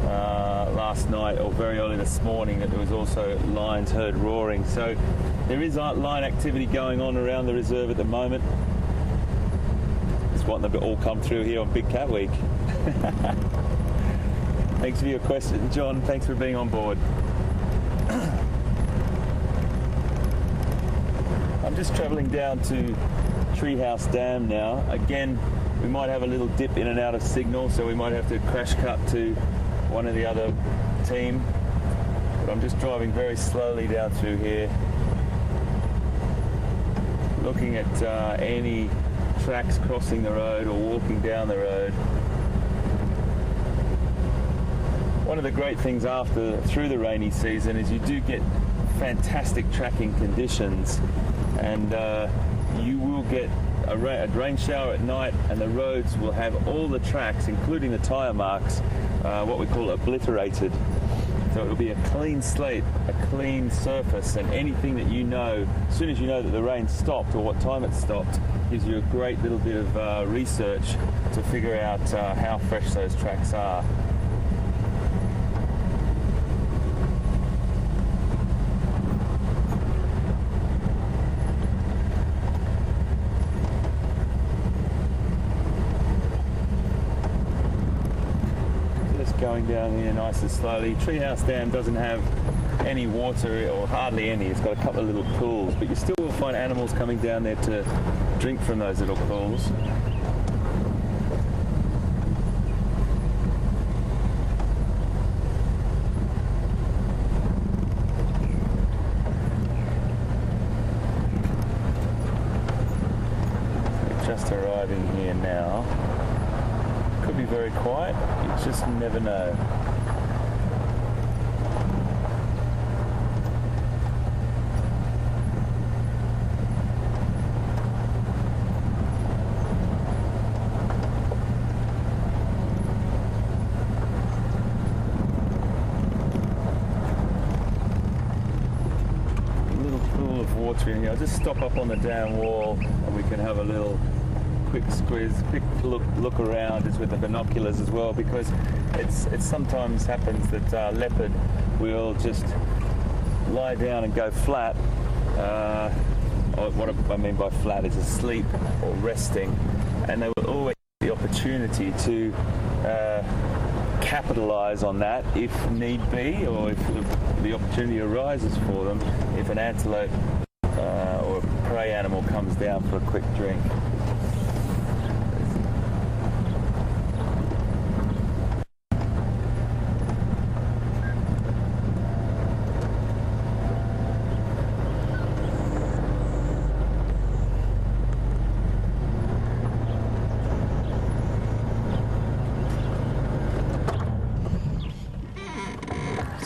last night, or very early this morning, that there was also lions heard roaring. So there is lion activity going on around the reserve at the moment. Just want them to all come through here on Big Cat Week. Thanks for your question, John. Thanks for being on board. I'm just travelling down to Treehouse Dam now. Again, we might have a little dip in and out of signal, so we might have to crash cut to one of the other team. But I'm just driving very slowly down through here, looking at any tracks crossing the road or walking down the road. One of the great things through the rainy season is you do get fantastic tracking conditions, and you will get a rain shower at night, and the roads will have all the tracks, including the tyre marks, what we call obliterated. So it'll be a clean slate, a clean surface, and anything that you know, as soon as you know that the rain stopped or what time it stopped, gives you a great little bit of research to figure out how fresh those tracks are. Going down here nice and slowly. Treehouse Dam doesn't have any water, or hardly any. It's got a couple of little pools, but you still will find animals coming down there to drink from those little pools. Just arriving here now. Could be very quiet, you just never know. water in here. I'll just stop up on the dam wall and we can have a little quick squeeze, quick look around just with the binoculars as well, because it sometimes happens that leopard will just lie down and go flat. What I mean by flat is asleep or resting, and they will always have the opportunity to capitalize on that if need be, or if the opportunity arises for them, if an antelope or a prey animal comes down for a quick drink.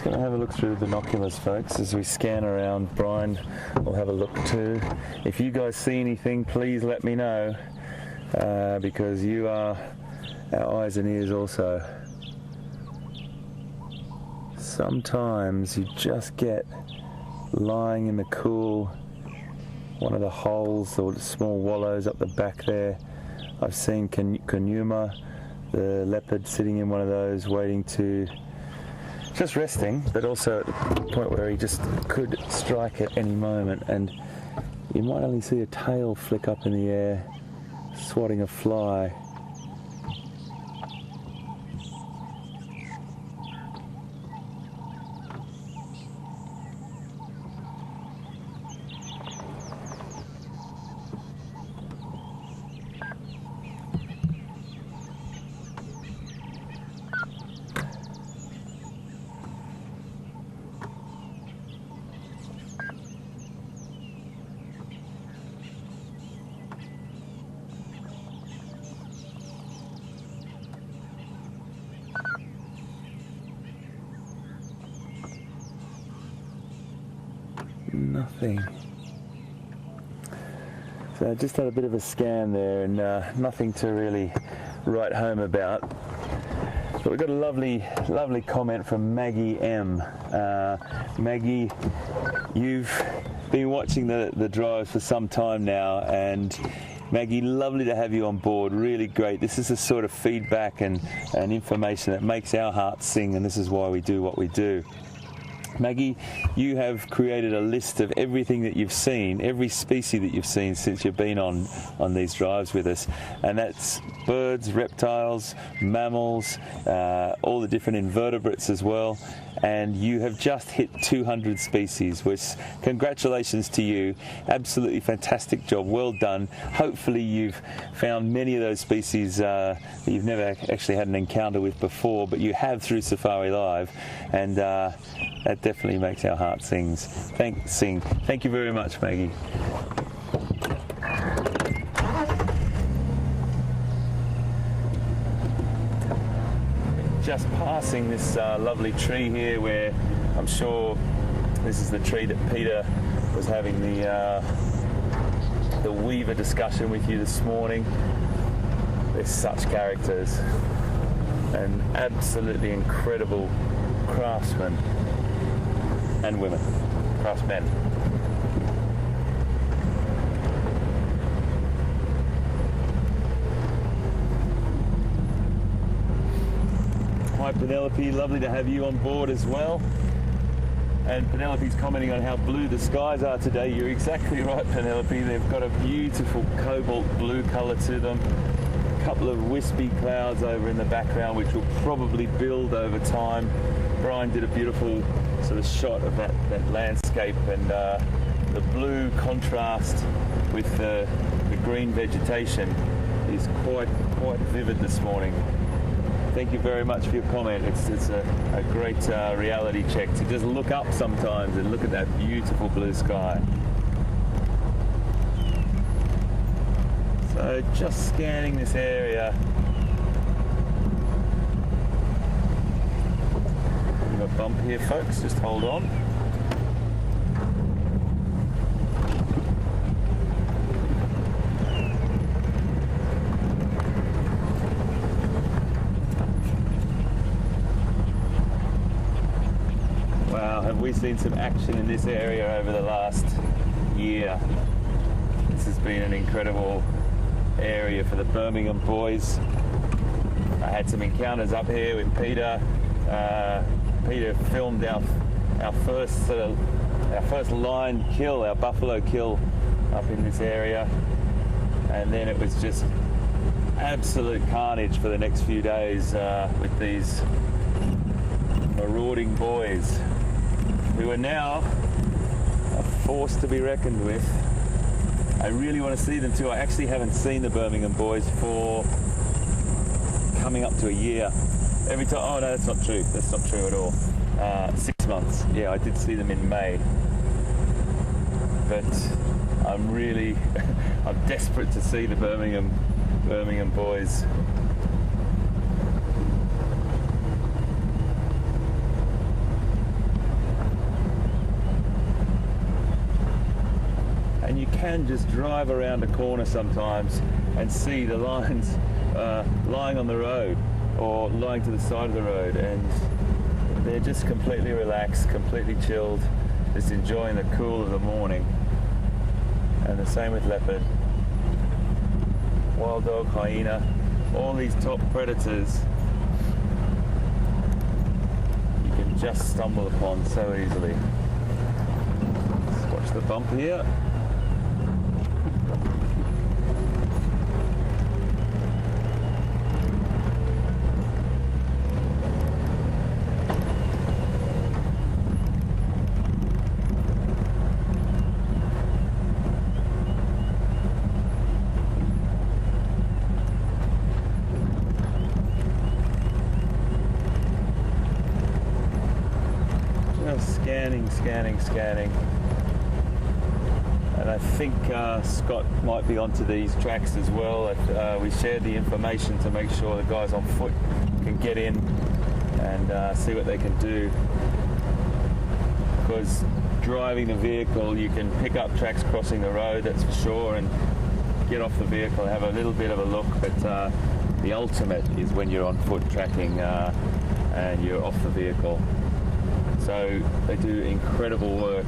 Going to have a look through the binoculars, folks, as we scan around. Brian will have a look too. If you guys see anything, please let me know, because you are our eyes and ears also. Sometimes you just get lying in the cool, one of the holes or the small wallows up the back there. I've seen Kunuma, the leopard, sitting in one of those waiting to, just resting, but also at the point where he just could strike at any moment, and you might only see a tail flick up in the air, swatting a fly. Nothing. So I just had a bit of a scan there, and nothing to really write home about. But we got a lovely comment from Maggie M. Maggie, you've been watching the drives for some time now, and Maggie, lovely to have you on board. Really great. This is the sort of feedback and information that makes our hearts sing, and this is why we do what we do. Maggie, you have created a list of everything that you've seen, every species that you've seen since you've been on these drives with us, and that's birds, reptiles, mammals, all the different invertebrates as well, and you have just hit 200 species, which, congratulations to you. Absolutely fantastic job, well done. Hopefully you've found many of those species that you've never actually had an encounter with before, but you have through Safari Live, and that definitely makes our heart sing. Thank you very much, Maggie. Just passing this lovely tree here, where I'm sure this is the tree that Pieter was having the weaver discussion with you this morning. They're such characters and absolutely incredible craftsmen and women, craftsmen. Hi Penelope, lovely to have you on board as well. And Penelope's commenting on how blue the skies are today. You're exactly right, Penelope. They've got a beautiful cobalt blue colour to them. A couple of wispy clouds over in the background, which will probably build over time. Brian did a beautiful sort of shot of that landscape, and the blue contrast with the green vegetation is quite vivid this morning. Thank you very much for your comment. It's a great reality check to just look up sometimes and look at that beautiful blue sky. So just scanning this area. We have a bump here, folks, just hold on. Wow, have we seen some action in this area over the last year. This has been an incredible area for the Birmingham boys. I had some encounters up here with Pieter. Pieter filmed our first lion kill, our buffalo kill up in this area, and then it was just absolute carnage for the next few days with these marauding boys who are now a force to be reckoned with. I really want to see them too. I actually haven't seen the Birmingham boys for coming up to a year. Every time, oh no, that's not true. That's not true at all. 6 months. Yeah, I did see them in May. But I'm really, I'm desperate to see the Birmingham boys. And you can just drive around a corner sometimes and see the lions lying on the road or lying to the side of the road, and they're just completely relaxed, completely chilled, just enjoying the cool of the morning. And the same with leopard, wild dog, hyena, all these top predators you can just stumble upon so easily. Let's watch the bump here. Scanning, and I think Scott might be onto these tracks as well. We shared the information to make sure the guys on foot can get in and see what they can do, because driving the vehicle you can pick up tracks crossing the road, that's for sure, and get off the vehicle and have a little bit of a look, but the ultimate is when you're on foot tracking and you're off the vehicle. So they do incredible work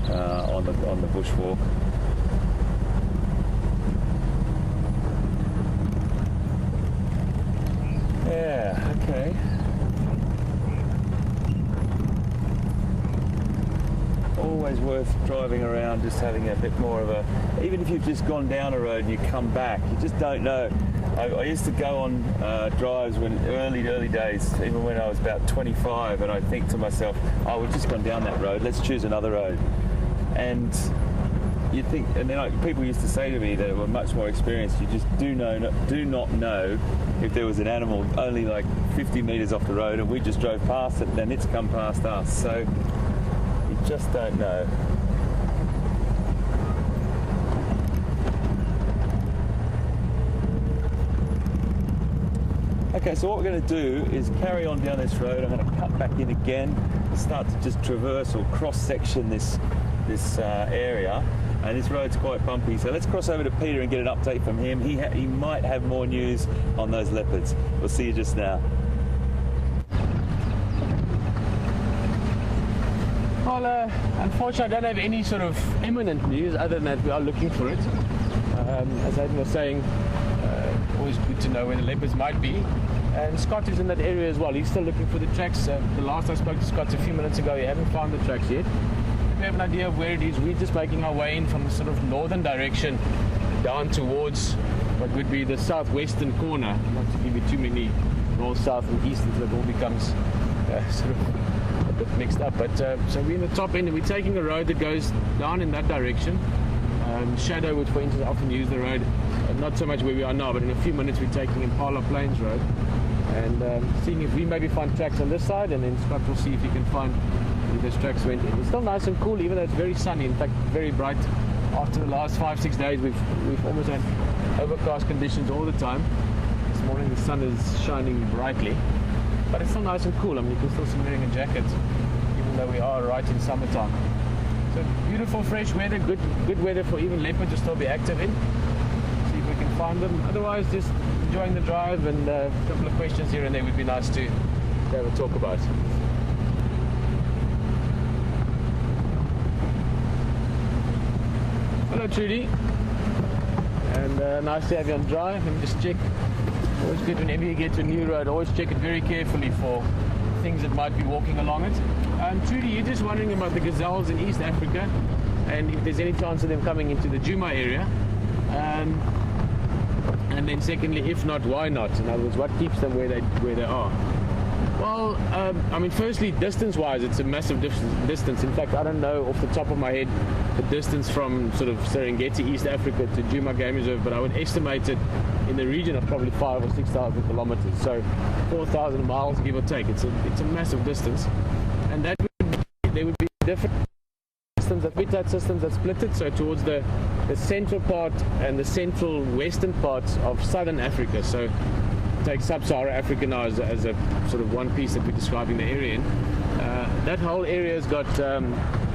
on the bushwalk. Yeah, okay. Always worth driving around, just having a bit more of a, even if you've just gone down a road and you come back, you just don't know. I used to go on drives when early days, even when I was about 25, and I'd think to myself, oh, we've just gone down that road, let's choose another road. And you think, and then people used to say to me that were much more experienced, you just do not know if there was an animal only like 50 meters off the road and we just drove past it, then it's come past us. So you just don't know. Okay, so what we're going to do is carry on down this road. I'm going to cut back in again and start to just traverse or cross-section this area. And this road's quite bumpy, so let's cross over to Pieter and get an update from him. He might have more news on those leopards. We'll see you just now. Well, unfortunately, I don't have any sort of imminent news other than that we are looking for it. As Hayden was saying, always good to know where the leopards might be. And Scott is in that area as well. He's still looking for the tracks. The last I spoke to Scott a few minutes ago, he hadn't found the tracks yet. We have an idea of where it is. We're just making our way in from the sort of northern direction down towards what would be the southwestern corner. Not to give you too many north, south and east until it all becomes sort of a bit mixed up. But so we're in the top end and we're taking a road that goes down in that direction. Shadow would, for instance, often use the road, not so much where we are now, but in a few minutes we're taking Impala Plains Road and seeing if we maybe find tracks on this side, and then Scott will see if he can find where those tracks went in. It's still nice and cool, even though it's very sunny, in fact very bright. After the last 5-6 days we've almost had overcast conditions all the time. This morning the sun is shining brightly, but it's still nice and cool. I mean, you can still see me wearing a jacket even though we are right in summertime. So beautiful fresh weather, good weather for even leopard to still be active in. See if we can find them. Otherwise, just enjoying the drive, and a couple of questions here and there would be nice to have a talk about. Hello Trudy, and nice to have you on drive. Let me just check. Always good whenever you get to a new road, always check it very carefully for things that might be walking along it. Trudy, you're just wondering about the gazelles in East Africa and if there's any chance of them coming into the Djuma area. And then secondly, if not, why not? In other words, what keeps them where they are? Well, I mean, firstly, distance-wise, it's a massive distance. In fact, I don't know off the top of my head the distance from sort of Serengeti, East Africa to Djuma Game Reserve, but I would estimate it in the region of probably 5,000 or 6,000 kilometers. So 4,000 miles, give or take. It's a massive distance, and there would be different systems, habitat systems that split it. So towards the central part and the central western parts of southern Africa. So take sub-Saharan Africa now as a sort of one piece that we're describing the area in. That whole area has got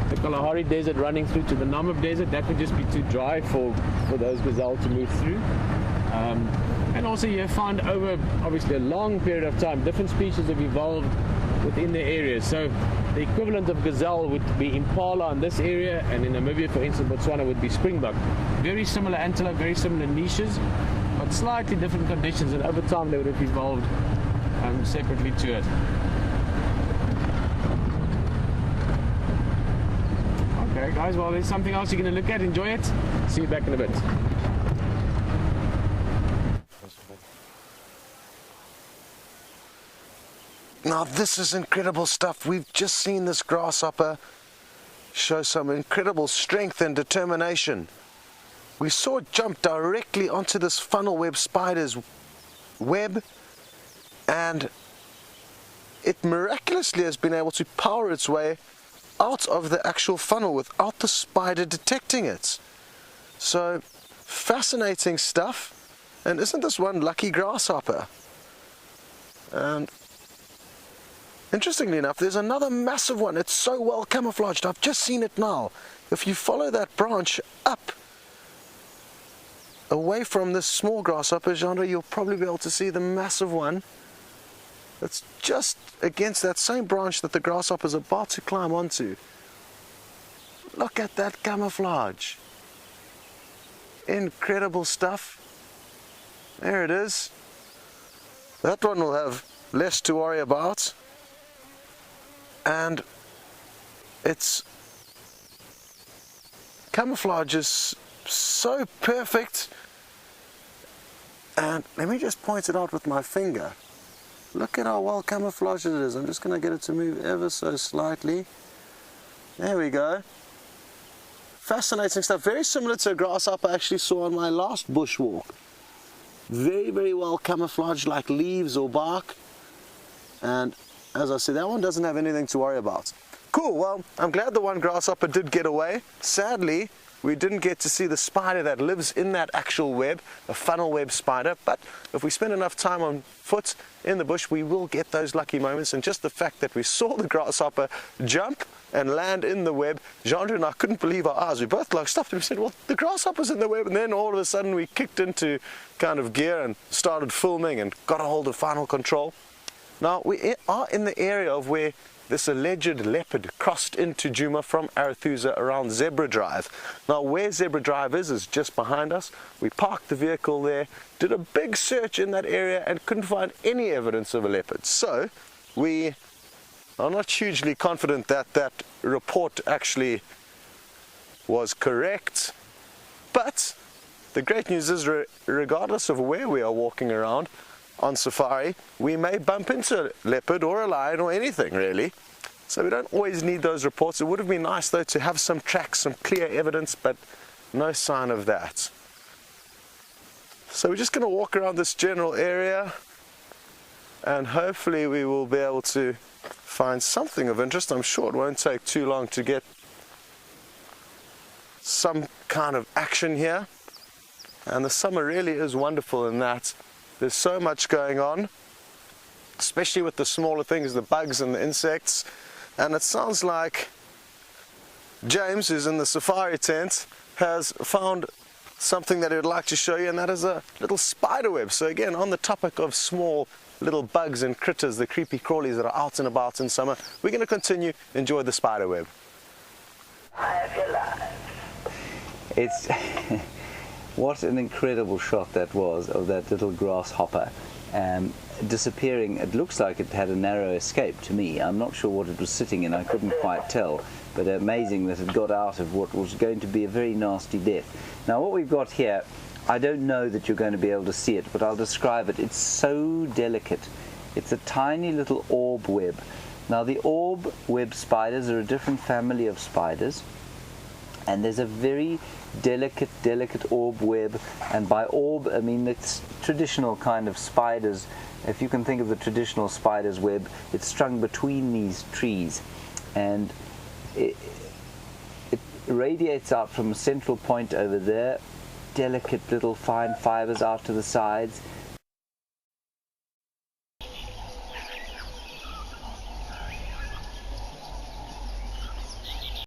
the Kalahari Desert running through to the Namib Desert. That would just be too dry for those gazelle to move through. And also you have found over obviously a long period of time different species have evolved within the area. So the equivalent of gazelle would be impala in this area, and in Namibia, for instance, Botswana, would be springbok. Very similar antelope, very similar niches, but slightly different conditions, and over time they would have evolved separately to it. Okay guys, well there's something else you're going to look at. Enjoy it. See you back in a bit. Now this is incredible stuff. We've just seen this grasshopper show some incredible strength and determination. We saw it jump directly onto this funnel web spider's web, and it miraculously has been able to power its way out of the actual funnel without the spider detecting it. So fascinating stuff. And isn't this one lucky grasshopper? And interestingly enough, there's another massive one. It's so well camouflaged. I've just seen it now. If you follow that branch up away from this small grasshopper, Jeandre, you'll probably be able to see the massive one that's just against that same branch that the grasshopper is about to climb onto. Look at that camouflage. Incredible stuff. There it is. That one will have less to worry about. And its camouflage is so perfect. And let me just point it out with my finger. Look at how well camouflaged it is. I'm just going to get it to move ever so slightly. There we go. Fascinating stuff. Very similar to a grasshopper I actually saw on my last bushwalk. Very, very well camouflaged like leaves or bark. And as I said, that one doesn't have anything to worry about. Cool, well, I'm glad the one grasshopper did get away. Sadly, we didn't get to see the spider that lives in that actual web, a funnel web spider, but if we spend enough time on foot in the bush, we will get those lucky moments. And just the fact that we saw the grasshopper jump and land in the web, Jeandre and I couldn't believe our eyes. We both like stopped and we said, well, the grasshopper's in the web, and then all of a sudden we kicked into kind of gear and started filming and got a hold of final control. Now, we are in the area of where this alleged leopard crossed into Djuma from Arathusa around Zebra Drive. Now, where Zebra Drive is just behind us. We parked the vehicle there, did a big search in that area and couldn't find any evidence of a leopard. So, we are not hugely confident that that report actually was correct. But the great news is, regardless of where we are walking around on safari, we may bump into a leopard or a lion or anything really. So we don't always need those reports. It would have been nice though to have some tracks, some clear evidence, but no sign of that. So we're just going to walk around this general area and hopefully we will be able to find something of interest. I'm sure it won't take too long to get some kind of action here. And the summer really is wonderful in that there's so much going on, especially with the smaller things, the bugs and the insects. And it sounds like James, who's in the safari tent, has found something that he'd like to show you, and that is a little spider web. So again, on the topic of small little bugs and critters, the creepy crawlies that are out and about in summer, we're going to continue enjoy the spider web. It's what an incredible shot that was of that little grasshopper disappearing. It looks like it had a narrow escape to me. I'm not sure what it was sitting in, I couldn't quite tell, but amazing that it got out of what was going to be a very nasty death. Now what we've got here, I don't know that you're going to be able to see it, but I'll describe it. It's so delicate. It's a tiny little orb web. Now the orb web spiders are a different family of spiders, and there's a very delicate orb web, and by orb I mean it's traditional kind of spiders. If you can think of the traditional spider's web, it's strung between these trees, and it radiates out from a central point over there, delicate little fine fibers out to the sides,